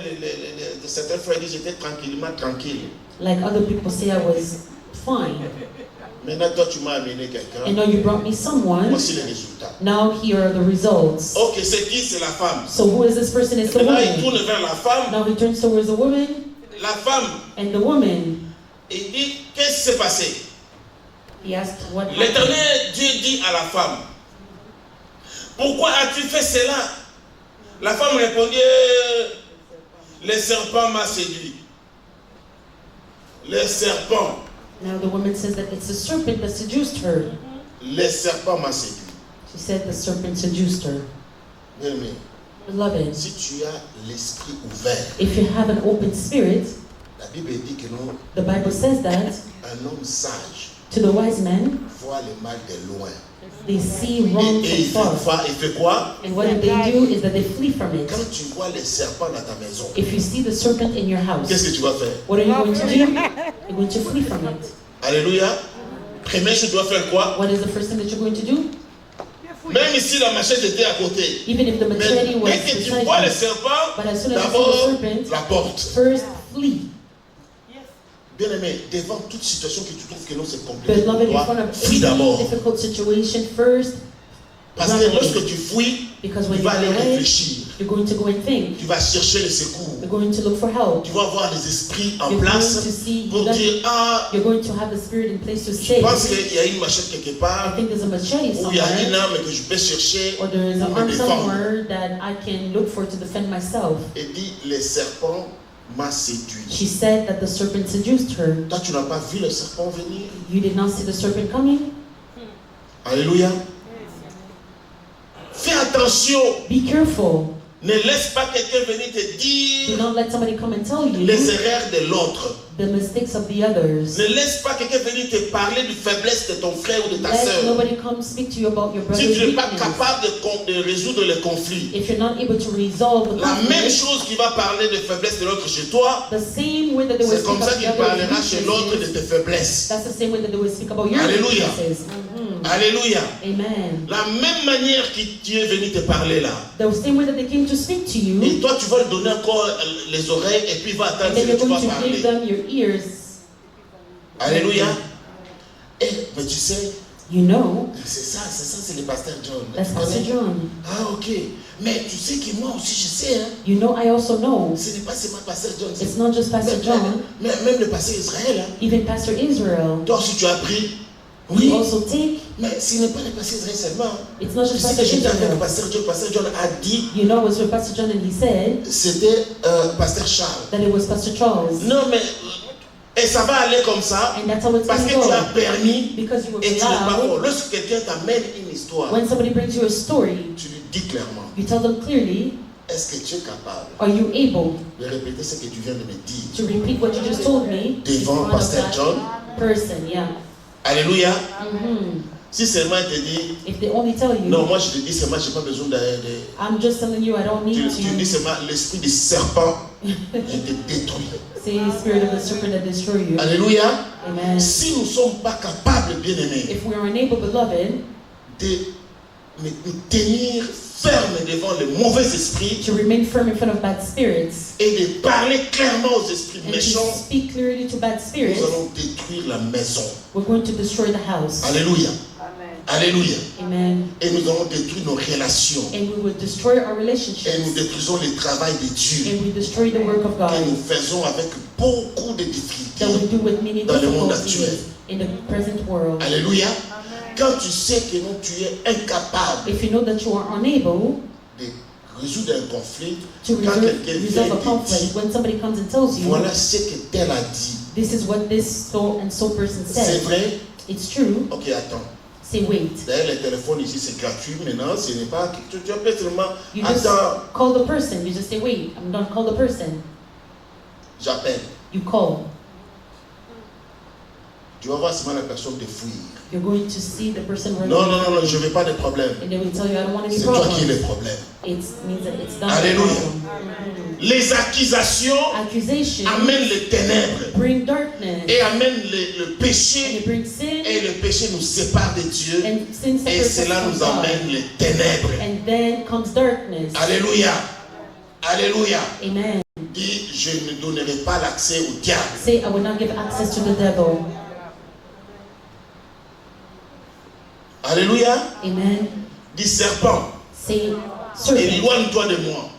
certains frères disent, j'étais tranquillement tranquille. Like other people say, I was fine. Maintenant, toi, tu m'as amené quelqu'un. And now you brought me someone. Voici les résultats. Now here are the results. Ok, c'est qui? C'est la femme. So who is this person? It's the Maintenant, il woman. tourne vers la femme. Now he turns towards the woman, La femme, and the woman, il dit, qu'est-ce qui s'est passé? he asked what happened. L'Éternel Dieu dit à la femme, pourquoi as-tu fait cela? La femme répondit, le serpent m'a séduit. Le serpent. Now the woman says that it's the serpent that seduced her. Le serpent m'a séduit. She said the serpent seduced her. Bien-aimé, Beloved, si tu as l'esprit ouvert, if you have an open spirit, la Bible dit que non, the Bible says that un homme sage to the wise men, voit le mal de loin. they see wrong Et from far. il fait quoi? And what they do is that they flee from it. Quand tu vois les serpents dans ta maison, If you see the serpent in your house, qu'est-ce que tu vas faire? what are you going to do? You're going to flee from it. Alléluia. Première chose, tu dois faire quoi? What is the first thing that you're going to do? Même si la machette était à côté. Even if the Mais machete was dès que tu beside vois le you. serpent, But as soon as you see d'abord the serpent, la porte. first flee. Bien aimé, devant toute situation que tu trouves que non c'est compliqué, Beloved, in front toi, of fuis any d'abord. difficult situation, first Parce run que away. lorsque tu fuis, Because tu when you vas run aller away, réfléchir. you're going to go and think. Tu vas chercher le secours. You're going to look for help. Tu vas voir les esprits en You're place going to see pour that dire, ah, you're going to have the spirit in place to je say, pense qu'il y a une machette quelque I part, think there's a machete ou il y a une somewhere, arme que je peux chercher or there is pour an me arm défendre. somewhere that I can look for to defend myself. Et dit, les serpents m'a séduit. She said that the serpent seduced her. Toi, tu n'as pas vu le serpent venir? You did not see the serpent coming? Alléluia. Fais attention. Be careful. Ne laisse pas quelqu'un venir te Do dire not let somebody come and tell you les erreurs de l'autre. the mistakes of the others. Ne laisse pas quelqu'un venir te parler de faiblesse de ton frère ou de ta Let sœur. nobody come speak to you about your Si brother's tu n'es pas weakness. capable de résoudre les conflits, If you're not able to resolve the la même conflict, chose qui va parler de faiblesse de l'autre chez toi, the same way that they will c'est speak comme ça about qu'il the other's parlera chez l'autre de weaknesses, tes faiblesses. that's the same way that they will speak about your Alléluia. weaknesses. Alléluia. Amen. La même manière qui tu es venu te parler là. The same way that they came to speak to you, Et toi, tu vas lui donner encore les oreilles et puis il va attendre and ce then que you're tu vas going to parler. give them your ears. Alléluia. Et, mais tu sais, You know, c'est ça, c'est le pasteur John. that's Tu Pastor connais? John. Ah, ok. Mais tu sais que moi aussi, je sais, hein. You know, I also know. Ce n'est pas seulement pasteur John. It's not just Pastor John, Même le pasteur Israël, hein. even Pastor Israel. Toi aussi, tu as appris. You Oui. also take. Mais ce n'est pas le pasteur Israël seulement. It's not Tu just sais Pastor que j'étais avec le Israel. pasteur John. Pasteur John a dit, You know, it was with Pastor John, and he said c'était pasteur Charles. that it was Pastor Charles. Non, mais, et ça va aller comme ça. And that's how it's Parce going que to tu as go. permis Because you were et tu n'es pas fort. allowed. Lorsque quelqu'un t'amène une histoire, When somebody brings you a story, tu lui dis clairement, you tell them clearly, est-ce que tu es capable are you able de répéter ce que tu viens de me dire to repeat what you just told me in devant front of pasteur that John? person? Yeah. Alléluia. hmm Si seulement il te dit, If they only tell you, non, moi je te dis seulement, je n'ai pas besoin de... I'm just telling you, I don't Tu need dis to seulement, l'esprit du serpent, je te détruis. say spirit of the serpent that destroy you. Alléluia. Amen. Si nous ne sommes pas capables, bien aimés, If we are unable, beloved, de nous tenir fermes devant les mauvais esprits to remain firm in front of bad spirits et de parler clairement aux esprits and to méchants, speak clearly to bad spirits, nous allons détruire la maison. we're going to destroy the house. Alléluia. Alléluia. Amen. Et nous allons détruire nos relations. And we will destroy our Et nous relationships. détruisons le travail de Dieu And we destroy the work of que God nous faisons avec beaucoup de difficultés. that we do with many Dans le monde difficulties in the present world. Alléluia. Quand tu sais que non, tu es incapable If you know that you are unable de résoudre un conflit, to quand quelqu'un vient resolve a et te conflict, dit, when somebody comes and tells you, voilà ce que tel a dit. this is what this so and so person C'est said, vrai? it's true, Ok, attends. say wait. D'ailleurs, le téléphone ici, c'est gratuit. Maintenant, ce n'est pas... Tu appelles seulement... You just Attends, call the person, you just say wait, I'm done, call the person. j'appelle. You call. Tu vas voir seulement la personne te fuir. You're going to see the person running. Non, non, non, non, je ne veux pas de problème. And they will tell you, I don't want any C'est toi qui es le problems. problème. It means that it's done. Alléluia. Les accusations Accusations amènent les ténèbres bring darkness. et amènent le And péché. it brings sin. Et le péché nous sépare de Dieu. And sin Et separates us cela from nous God. amène les ténèbres. And then comes darkness. Alléluia. Alléluia. Amen. Dis, je ne donnerai pas l'accès au diable. Say, I will not give access to the devil. Alléluia. Amen. Dis, serpent, Say, serpent, éloigne-toi de moi.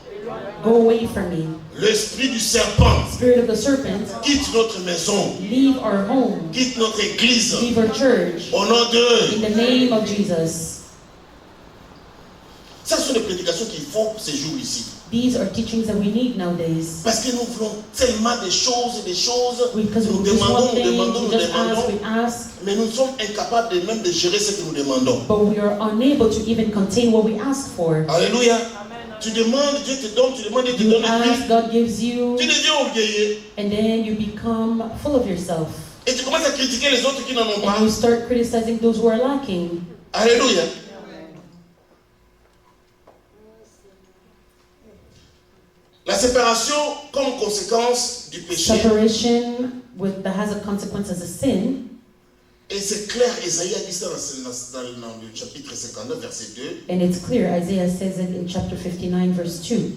go away from me. L'esprit du serpent Spirit of the serpent, quitte notre maison, leave our home. quitte notre église. Leave our church. Au nom de... In the name of Jesus. Ça sont les prédications qu'il faut ces jours ici. These are teachings that we need nowadays. Parce que nous voulons tellement de choses et des choses. Because Nous we just demandons, want nous things, demandons, we nous just ask, demandons. we ask, Mais nous sommes incapables de même de gérer ce que nous demandons. but we are unable to even contain what we ask for. Alléluia. Tu demandes, Dieu te donne, tu demandes, Dieu te You donne. Et ask, puis, God gives you, tu deviens orgueilleux. and then you become full of yourself. Et tu commences à critiquer les autres qui n'en ont pas. And you start criticizing those who are lacking. Alléluia. La séparation comme conséquence du péché Separation that has a consequence as a sin Et c'est clair, Esaïe a dit ça dans le chapitre 59, verset 2. And it's clear, Isaiah says it in chapter 59, verse 2.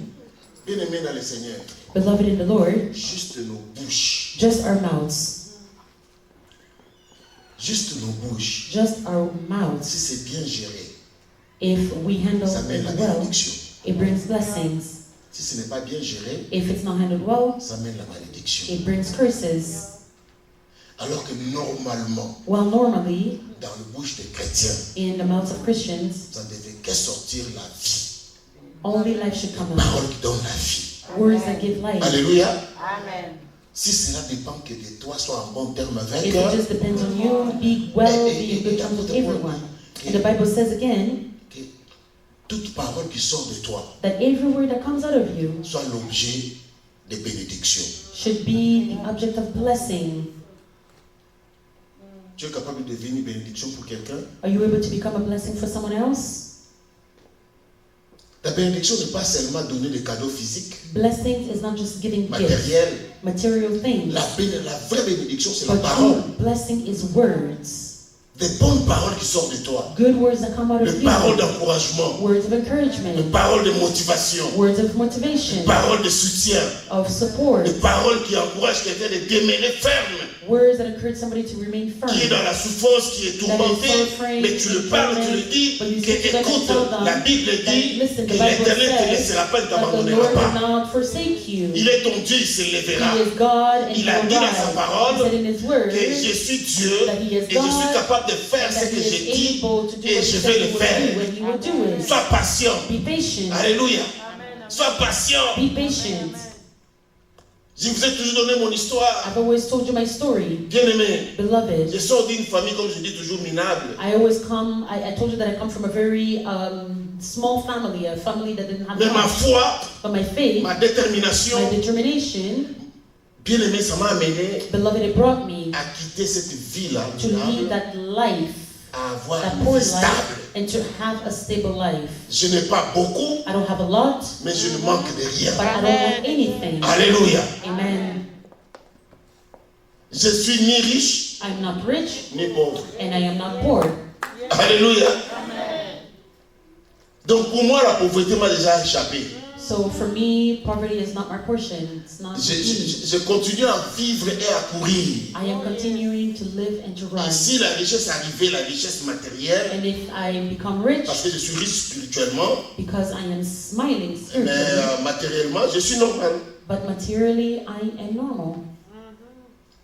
Bien-aimés dans le Seigneur, Beloved in the Lord, juste nos bouches, just our mouths, juste nos bouches, just our mouths, si c'est bien géré, if we handle ça mène la it well, bénédiction. it brings blessings. Si ce n'est pas bien géré, If it's not handled well, ça mène la malédiction. it brings curses. Alors que normalement, Well, normally, dans la bouche des chrétiens, in the mouths of Christians, ça ne devait que sortir la vie. only life should come out. Parole qui donne la vie. Words that give life. Alléluia. Amen. Si cela dépend que de toi sois en bon terme avec If it just depends on you, be well, be in good terms with everyone. And the Bible says again, que toute parole qui sort de toi that every word that comes out of you soit l'objet de bénédiction. should be the object of blessing. Tu es capable de devenir bénédiction pour quelqu'un? Are you able to become a blessing for someone else? La bénédiction n'est pas seulement donner des cadeaux physiques, Blessings is not just giving gifts, matériels. material things, La vraie bénédiction, c'est la but parole. true blessing is words. Des bonnes paroles qui sortent de toi. Good words that come out Des of paroles you. d'encouragement. Words of Des encouragement. paroles de motivation. Words of Des motivation. paroles de soutien. Of support. Des paroles qui encouragent quelqu'un de demeurer ferme. Words that encourage somebody to remain firm. Qui est dans la souffrance, qui est tourmenté. Mais tu le parles, tu le dis. Que écoute, la Bible dit que l'Éternel ne te laissera pas, ne That the t'abandonnera Lord pas. will not forsake you. Il est ton Dieu, il se lèvera. He is God and Il He a will dit dans sa rise. parole He said in His word que je suis Dieu that He is et je suis God capable de faire and ce that que He j'ai is dit able to do et what He je said vais le He will faire. do, and He will do it. Sois patient. Be patient. Alléluia. Sois patient. Be patient. Je vous ai toujours donné mon histoire. I've always told you my story. Bien-aimé, Beloved, je sors d'une famille, comme je dis toujours, minable. I told you that I come from a very small family, a family that didn't have Mais ma much. foi, But my faith, ma détermination, my determination, bien-aimé, ça m'a amené beloved, it brought me à quitter cette vie-là, to lead minable, that life, à avoir that une poor vie life, stable. and to have a stable life. Je n'ai pas beaucoup, I don't have a lot, mais je ne manque de rien. but I don't want anything. Alléluia. Amen. Je suis ni riche, I'm not rich, ni pauvre. and I am not poor. Alléluia. Donc pour moi, la pauvreté m'a déjà échappé. So for me, poverty is not my portion. It's not me. Je continue à vivre et à courir. I am continuing to live and to Et run. si la richesse arrivait, la richesse matérielle, And if I become rich, parce que je suis riche spirituellement, because I am smiling mais spiritually, matériellement, je suis normal. but materially I am normal.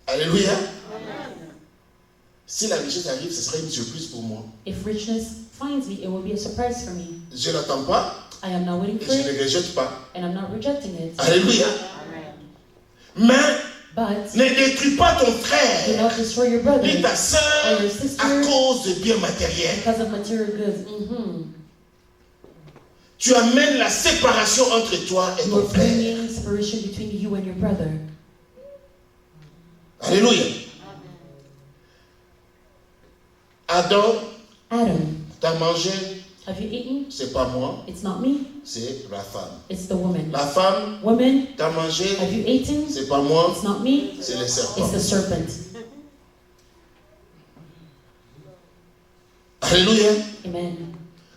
Alléluia. Si la richesse arrive, ce sera une surprise pour moi. If richness finds me, it will be a surprise for me. Je ne l'attends pas I am not waiting et for je it, ne rejette pas. and I'm not rejecting it. Alléluia. Mais But ne détruis pas ton do frère not destroy your brother ni ta soeur or your sister à cause de biens matériels. because of material goods. Tu amènes la séparation entre toi et You ton are frère. bringing separation between you and your brother. Alléluia. Adam, Adam, t'as mangé, have you eaten? c'est pas moi, It's not me, c'est la femme. it's the woman. La femme, Woman, t'as mangé, have you eaten? c'est pas moi, It's not me, c'est le it's serpent. the serpent. Alléluia. Amen.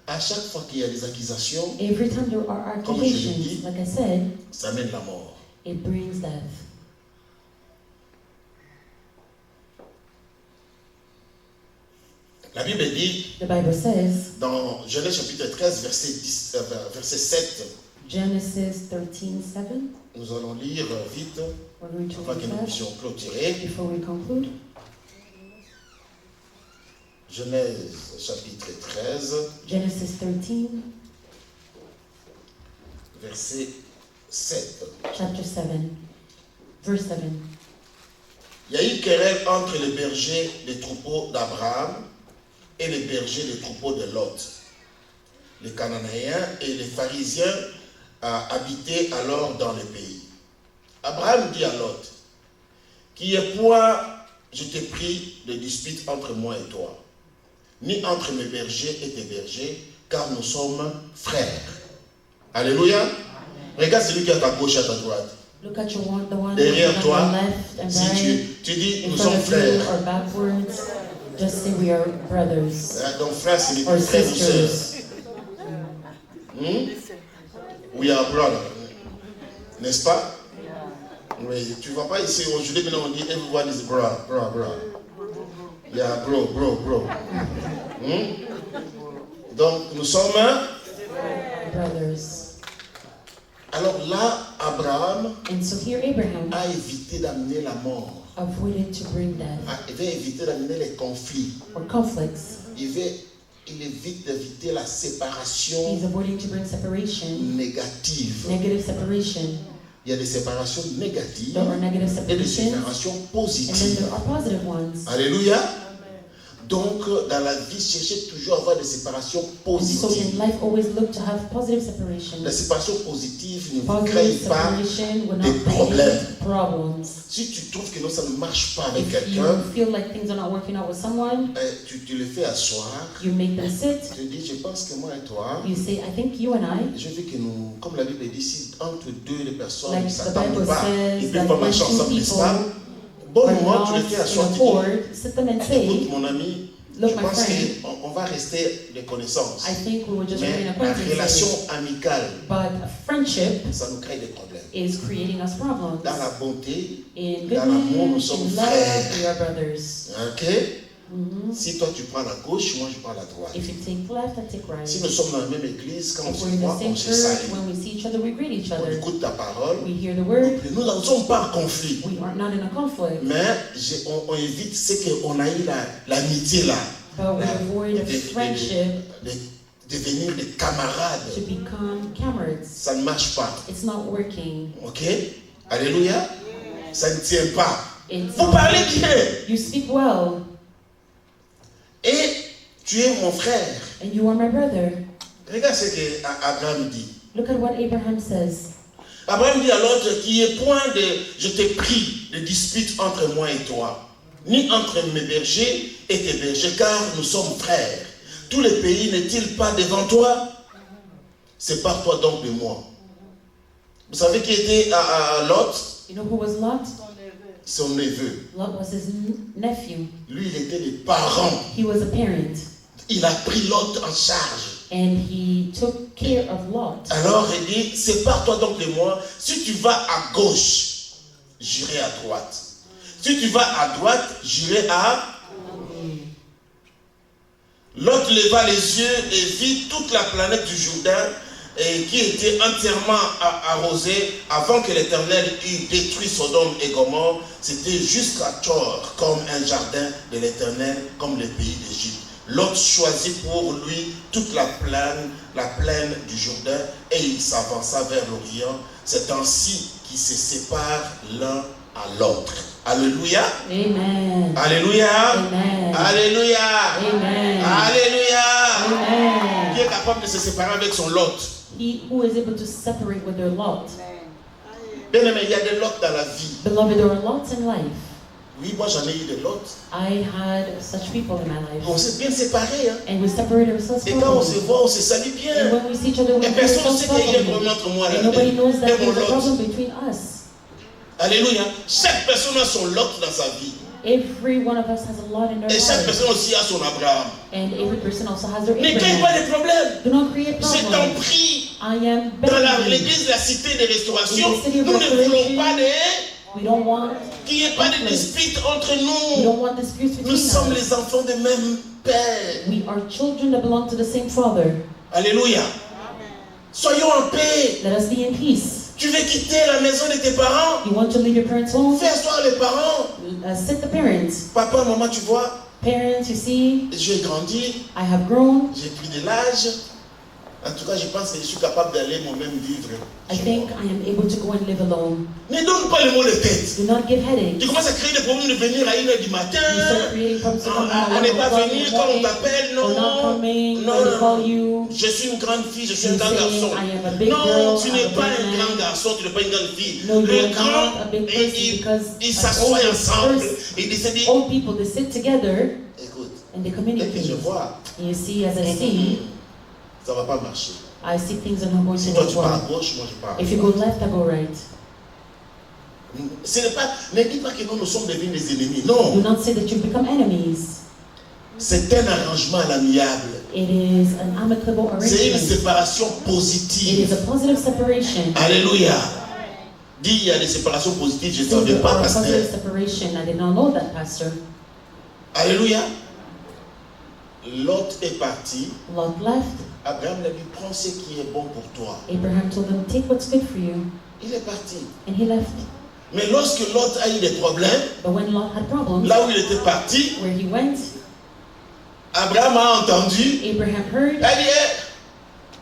À chaque fois qu'il y a des accusations, Every time there are Comme je l'ai dit, accusations, like I said, ça mène la mort. it brings death. La Bible dit The Bible says, dans Genèse chapitre 13, verset 7, Genesis 13:7. nous allons lire vite We're going to afin que read nous that puissions clôturer. before we conclude. Genèse chapitre 13, Genesis 13, verset 7. chapter 7, verse 7. Il y a eu querelle entre les bergers des troupeaux d'Abraham et les bergers des troupeaux de Lot. Les Cananéens et les Pharisiens habitaient alors dans le pays. Abraham dit à Lot, qu'il n'y ait point, je t'ai pris de dispute entre moi et toi, ni entre mes bergers et tes bergers, car nous sommes frères. Alléluia. Regarde celui qui est à ta gauche et à ta droite. Look at your one, the one Derrière on toi, your left and si right, tu dis in nous front sommes of you frères, or backwards. Just say we are brothers Donc frère, c'est or les frères ou sœurs. sisters. We are brothers. N'est-ce pas? Oui, tu ne vois pas ici aujourd'hui, maintenant on dit everyone is bro. Yeah, bro. Donc nous sommes Brothers. Alors là, Abraham And so here Abraham a évité d'amener la mort. avoided to bring death Il veut éviter d'amener les conflits. or conflicts. Il évite d'éviter la He's séparation avoiding to bring separation, négative. negative separation. Il y a des séparations négatives There are negative et des separations, séparations and then positives. there are positive ones. Alléluia. Donc, dans la vie, cherchez toujours à avoir des séparations And so in positives. life, always look to have positive separation. Les séparations positives ne vous créent Positive pas separation will des not problèmes. create problems. Si tu trouves que non, ça ne marche pas avec If quelqu'un, you feel like things are not working out with someone, tu le fais asseoir. you make them sit. Tu dis, je pense que moi et toi, You say, I think you and I, je veux que nous, comme la Bible dit, si entre deux les personnes like ne the s'attendent Bible pas, ils says, peuvent that pas when marcher two ensemble, n'est-ce people pas? Bon are moment, tu not le fais in asseoir, tu dis, accord, sit them and say, écoute mon ami, look je my pense friend, qu'on va rester des connaissances. I think we will just remain Mais la relation acquaintances. amicale, But friendship ça nous crée des problèmes. is creating us problems. Dans la bonté, In dans l'amour, nous goodness, sommes in love, frères. we are brothers. Ok? Si toi tu prends la gauche, moi je prends la droite. If you take left, I take right. Si nous sommes dans la même église, quand on If se we're in voit, the on same se church, salue. when we see each other, we greet each On other. écoute ta parole. We hear the word. Nous ne sommes pas en conflit. We are not in a conflict. Mais on évite ce qu'on a eu l'amitié là. But we avoid friendship Devenir des camarades. to become comrades. Ça ne marche pas. It's not working. Ok? Alléluia. Ça ne tient pas. It's Vous not parlez working. bien. You speak well, Et tu es mon frère. and you are my brother. Regarde ce que Abraham dit. Look at what Abraham says. Abraham dit à l'autre qu'il n'y ait point de, je t'ai pris, de dispute entre moi et toi, ni entre mes bergers et tes bergers, car nous sommes frères. Tous les pays n'est-il pas devant toi? Sépare-toi donc de moi. Vous savez qui était à Lot? You know who was Lot? Son neveu. Lot was his nephew. Lui, il était le parent. He was a parent. Il a pris Lot en charge. And he took care of Lot. Alors il dit, sépare-toi donc de moi. Si tu vas à gauche, j'irai à droite. Si tu vas à droite, j'irai à... Lot leva les yeux et vit toute la planète du Jourdain qui était entièrement arrosée avant que l'Éternel eût détruit Sodome et Gomorrhe. C'était jusqu'à Thor comme un jardin de l'Éternel, comme le pays d'Égypte. Lot choisit pour lui toute la plaine du Jourdain et il s'avança vers l'Orient. C'est ainsi qu'ils se séparent l'un à l'autre. Alléluia. Amen. Alléluia. Amen. Alléluia. Amen. Alléluia. Amen. Qui est capable de se séparer avec son Lot? He who is able to separate with their Lot. Bien aimé, il y a des Lots dans la vie. Beloved, there are lots in life. Oui, moi j'en ai eu des Lots. I had such people in my life. On s'est bien séparés. Hein? And we separated ourselves Et quand on se properly. voit, on se salue And bien. when we see each other, we Et greet personne ne ourselves sait qu'il y a un properly. problème entre moi And nobody knows et that mon there's a Lot. problem between us. Alléluia. Chaque personne a son Lot dans sa vie. Every one of us has a lot in their Et chaque life. personne aussi a son Abraham. And every person also has their Ne crée pas Abraham. de problème. Do not create Je t'en problems. prie. I am Dans begging. l'église de la cité de restauration, In the city of nous ne voulons restoration, pas We don't want qu'il n'y ait pas de dispute entre we nous. don't want disputes between Nous sommes us. les enfants de même Père. We are children that belong to the same Father. Alléluia. Soyons en paix. Let us be in peace. Tu veux quitter la maison de tes parents? You want to leave your parents' home? Fais asseoir les parents. Sit the parents. Papa, maman, tu vois, Parents, you see, j'ai grandi, I have grown. j'ai pris de l'âge. En tout cas, je pense que je suis capable d'aller moi-même vivre. I think I am able to go and live alone. Ne donne pas le mot de tête. Do not give headaches. Tu commences à créer des problèmes de venir à 1h du matin. You start creating problems to come On out n'est pas of venu quand on t'appelle, or not non. coming Non, when they call non. you. Je suis une grande fille, je suis un You grand say, garçon. I am a big Non, girl, tu I'm n'es a pas big un man. grand garçon, tu n'es pas une grande fille. No, you Les are grands, not a big person because ils as s'assoient old ensemble first, et ils se disent, old people, they sit together écoute, and they dès que communicate. je vois, And you see, as I see, ça ne va pas marcher. I see things are not going Si to toi work tu pars à well. gauche, moi je pars à If you droite. go left, I go right. Ce n'est pas, ne dis pas que nous sommes devenus des ennemis. Do Non. not say that you've become enemies. C'est un arrangement à l'amiable. It is an amicable C'est une arrangement. séparation It positive. is a positive separation. Alléluia. Dis, il y a des séparations positives, je ne So savais there pas, are pasteur. positive separation. I did not know that, Pastor. Alléluia. Lot est parti. Lot left. Abraham lui a dit, prends ce qui est bon pour toi. Abraham told him, take what's good for you. Il est parti. And he left. Mais lorsque Lot a eu des problèmes, But when Lot had problems, là où il était parti, where he went, Abraham a entendu. Abraham heard. Il a dit,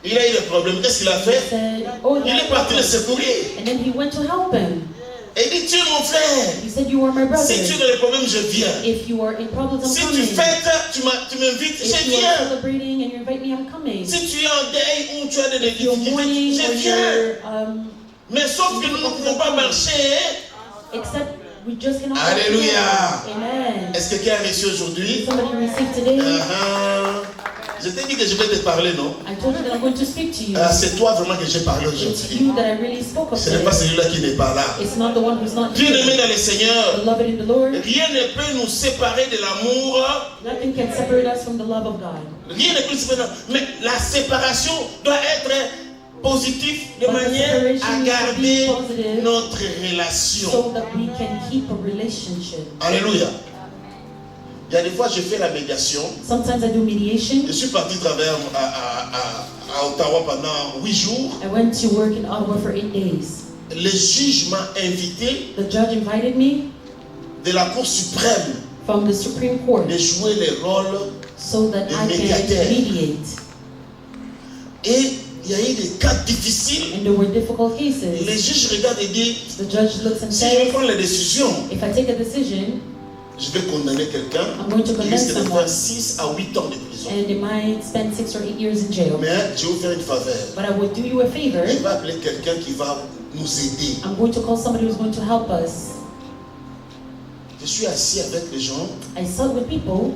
eh, il a eu des problèmes. Qu'est-ce qu'il a He fait? said, oh, Il est parti le secourir. and then he went to help him. Et il dit, tu es mon frère. He said, you are my brother. Si tu as des problèmes, je viens. If you are in problems, I'm Si tu coming. fêtes, tu m'invites, If je you are viens. celebrating and you invite me, I'm coming. Si tu es en deuil ou tu as des If you're mourning difficultés, or je viens. you're, Mais sauf que nous ne pouvons pas marcher. except we just cannot. Alléluia. Amen. Est-ce que quelqu'un a reçu aujourd'hui? Somebody received today. Je t'ai dit que je vais te parler, non? I told you that I'm going to speak to you. C'est toi vraiment que j'ai parlé It's aujourd'hui. you that I really spoke of Ce n'est pas today. celui-là qui n'est pas là. It's not the one who's not Bien-aimé here. dans le Seigneur, Beloved in the Lord, rien ne peut nous séparer de l'amour. nothing can separate us from the love of God. Rien ne peut nous séparer. Mais la séparation doit être positive de But the manière separation à needs to garder be positive notre relation. so that we can keep a relationship. Alléluia. Il y a des fois, je fais la médiation. Sometimes I do mediation. Je suis parti travailler à Ottawa pendant 8 jours. I went to work in Ottawa for 8 days. Le juge m'a invité The judge invited me de la Cour suprême from the Supreme Court de jouer le rôle. so that de I médiateur. can mediate. Et il y a eu des cas difficiles. And there were difficult Les cases. juges regardent et disent, The judge looks and si je says, prends la décision, if I take a decision, je vais condamner quelqu'un I'm going to qui condemn risque de someone. faire 6 à 8 ans de prison. And they might spend 6 or 8 years in jail. Mais je vais vous faire une faveur. But I will do you a favor. Je vais appeler quelqu'un qui va nous aider. I'm going to call somebody who's going to help us. Je suis assis avec les gens, I sat with people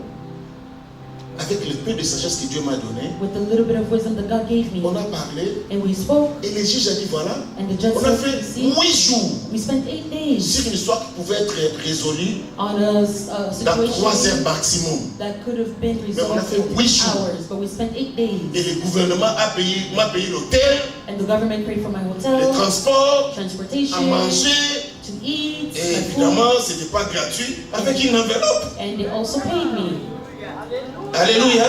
avec le peu de sagesse que Dieu m'a donné. with the little bit of wisdom that God gave me. On a parlé And we spoke. et le juge a dit voilà, And the judge on a said, fait see, 8 jours we spent 8 days sur une histoire qui pouvait être résolue on a dans 3 heures situation maximum. that could have been Mais on a resolved fait in 8 8 jours. hours. But we spent 8 days. Et le gouvernement m'a payé l'hôtel, And the government paid for my le hotel, transport, à transportation, manger. to eat, Et my food. évidemment, ce n'était pas gratuit, avec une enveloppe. And they also paid me. Alléluia.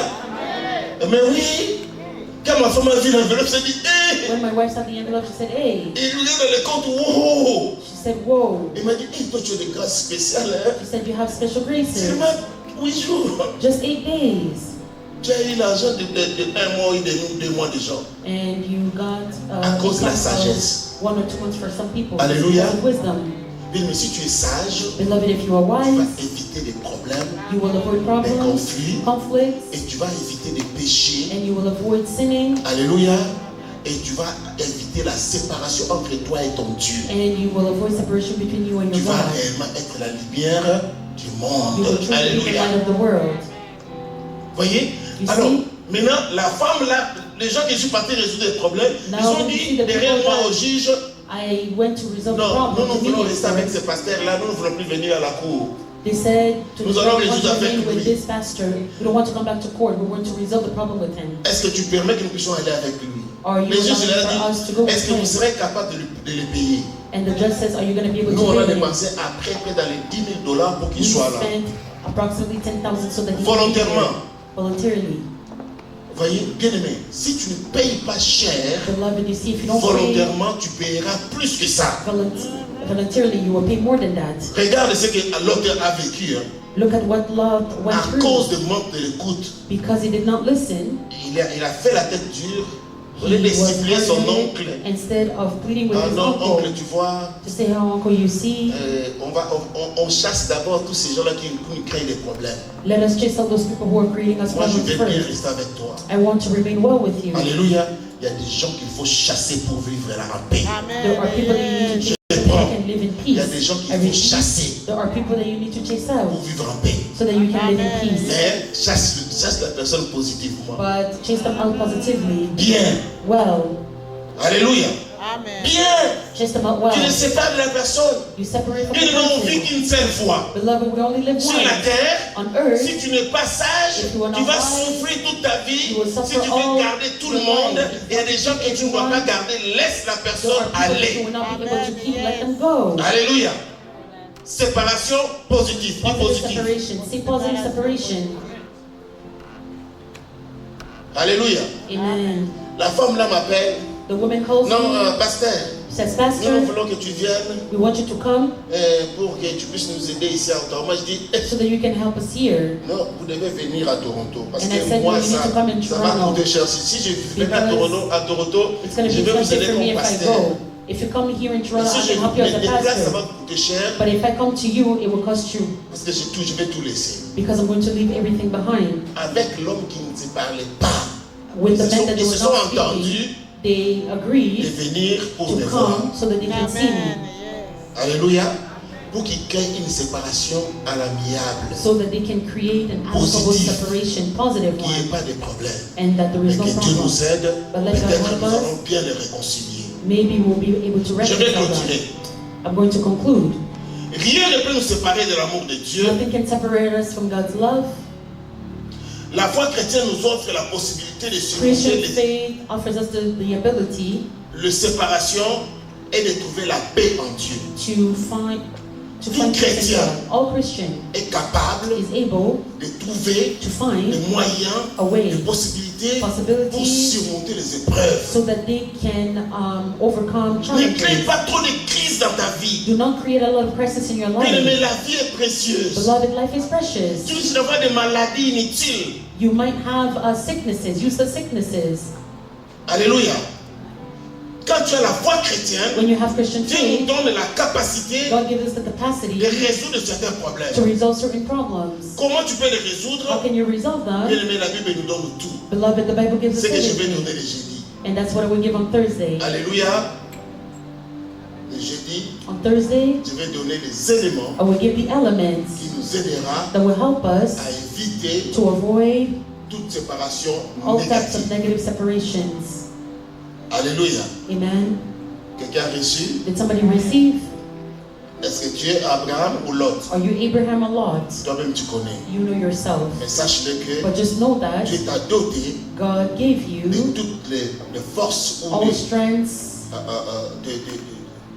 Mais oui, quand ma femme a vu l'enveloppe, elle s'est dit, hé, When my wife saw the envelope, she said, hey. il lui est dans le compte, wow. She said, whoa. Il m'a dit, hé, toi tu as des grâces spéciales. Hein? She said, you have special graces. Seulement 8 jours. Just 8 days. Tu as eu l'argent de 1 mois et demi, 2 mois déjà. And you got À cause de la some of sagesse. 1 or 2 months for some people. Alléluia. Because of wisdom. Bien, mais si tu es sage, Beloved, if you are tu vas wise, éviter des problèmes, you will avoid des problems, conflits, conflicts, et tu vas éviter des péchés. and you will avoid sinning, Alléluia. Et tu vas éviter la séparation entre toi et ton Dieu. and you will avoid separation between you and Tu your vas God. réellement être la lumière du You monde. will truly be the Alléluia. light of the world. Voyez? You Alors, see? maintenant, la femme là, les gens qui sont partis résoudre des problèmes, Now, ils ont when you see dit the derrière people moi that- au juge, I went to resolve the non, problem. nous voulons the rester avec mediator. ce pasteur-là, nous ne voulons plus venir à la cour. They said to Nous the allons judge, we want résoudre to avec remain with lui. this pastor. We don't want to come back to court. We want to resolve the problem with him. Est-ce que tu permets que nous puissions aller avec lui? Are you Les juges allowing leur for ont us to go dit, with est-ce que vous him? serez capable de le payer? And the judge says, are you going to be able Nous, on to a pay him? dépensé après près dans les $10,000 pour qu'il We soit là. spent approximately 10,000 so that he Volontairement. can be here. Voluntarily. Voyez, bien aimé, si tu ne payes pas cher, Beloved, you see, if you don't pay volontairement, tu payeras plus que ça. voluntarily, you will pay more than that. Regarde ce que Lot a vécu. Hein. Look at what Lot went À through. cause de manque de l'écoute, Because he did not listen, il a fait la tête dure. Au he lieu de was cibler son hard-headed. oncle. Instead of pleading with Ah his non, oncle, uncle tu vois, to say, how uncle, you see, on chasse d'abord tous ces gens-là qui nous créent des problèmes. let us chase out those people who are creating us Moi, je problems vais bien first. rester avec toi. I want to remain well with you. Alléluia. Il y a des gens qu'il faut chasser pour vivre là en paix. There are people that you need to chase so that you can live in Il y peace. a des gens qu'il I faut repeat, chasser there are people that you need to chase out pour vivre en paix. so that you can live in peace. Mais chasse la personne positivement. But chase them out positively. Bien. Well, Alléluia. Amen. Bien. Chase them out well. Tu les sépares de la personne. You separate from the Ils n'ont person. vu qu'une seule fois. Beloved, we only live Sur la once. terre, On earth, si tu n'es pas sage, if you are tu not vas wise, souffrir toute ta vie. you will Si suffer tu veux all garder tout le your monde, life. il y a des gens que tu ne dois pas garder. Laisse la there personne are people that you aller. will not be able to keep. Let them go. Alléluia. Séparation positive, Positive positive. separation. See positive separation. Alléluia. Amen. La femme là m'appelle. The woman calls Non, me, pasteur, says, nous Pastor, voulons que tu viennes we want you to come pour que tu puisses nous aider ici à Ottawa. Moi je dis, so that you can help us here. non, vous devez venir à Toronto. Parce And I que said, moi, no, you need to come in ça va Toronto. coûter cher. Si je viens à Because Toronto, It's going to je be vais vous expensive aider for me comme if I pasteur. go. If you come here in Mais Toronto, si I je can help you as me a déplace, ça va pastor. coûter cher. But if I come to you, it will cost you Parce que je vais tout laisser. because I'm going to leave everything behind. Avec l'homme qui ne se parlait pas, With the ils se men that they sont were not speaking, entendus they de agreed venir pour to me voir. come so that they can see Amen. me, Yes. Alléluia. Pour qu'il crée une séparation à l'amiable. so that they can create an amicable Positive. separation, positive Qu'il n'y ait one, pas de problème. and that there Et is no que Dieu problem. nous aide. But let God Peut-être help nous us. allons bien les réconcilier. Maybe we'll be able to Je vais reconcile continuer. that. I'm going to conclude. Rien ne peut nous séparer de l'amour de Dieu. Nothing can separate us from God's love. La foi chrétienne nous offre la possibilité de Christian surmonter faith offers us the ability les séparations et de trouver la paix en Dieu. to find Tout peace in chrétien God. All Christian est capable is able de trouver to find des moyens, a way, des possibilités pour possibilities, surmonter les épreuves. so that they can overcome Ne crée challenges. pas trop de crises dans ta vie. Do not create a lot of crisis in your Bien-aimé, life. la vie est précieuse. Beloved, life is precious. Tu risques d'avoir des maladies inutiles. You might have sicknesses, useless sicknesses. Alléluia. Quand tu as la foi chrétienne, When you have Christian Dieu nous faith, donne la capacité God gives us the capacity de résoudre certains problèmes. to resolve certain problems. Comment tu peux les How résoudre? can you resolve them? Bien-aimé, la Bible nous donne tout. Beloved, the Bible gives us C'est que je vais everything. donner le jeudi. And that's what I will give on Thursday. Alléluia. Le jeudi, On Thursday, je vais donner les éléments I will give the elements qui nous aidera that will help us à éviter to avoid toute séparation all types of négative. negative separations. Alléluia. Amen. Quelqu'un a reçu? Did somebody receive? Est-ce que tu es Abraham ou Lot? Are you Abraham or Lot? Toi-même tu connais. You know yourself. Mais sache-le que But just know that Dieu t'a doté God gave de you toutes les forces ou all strengths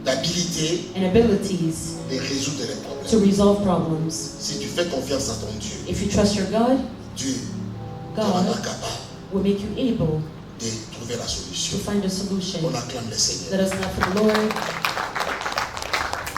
d'habilité and abilities de résoudre les to problèmes. resolve problems. Si tu fais confiance à ton Dieu, If you trust your God, Dieu te rendra God capable will make you able de trouver la to solution. find a solution. On acclame le Seigneur. Let us clap for the Lord.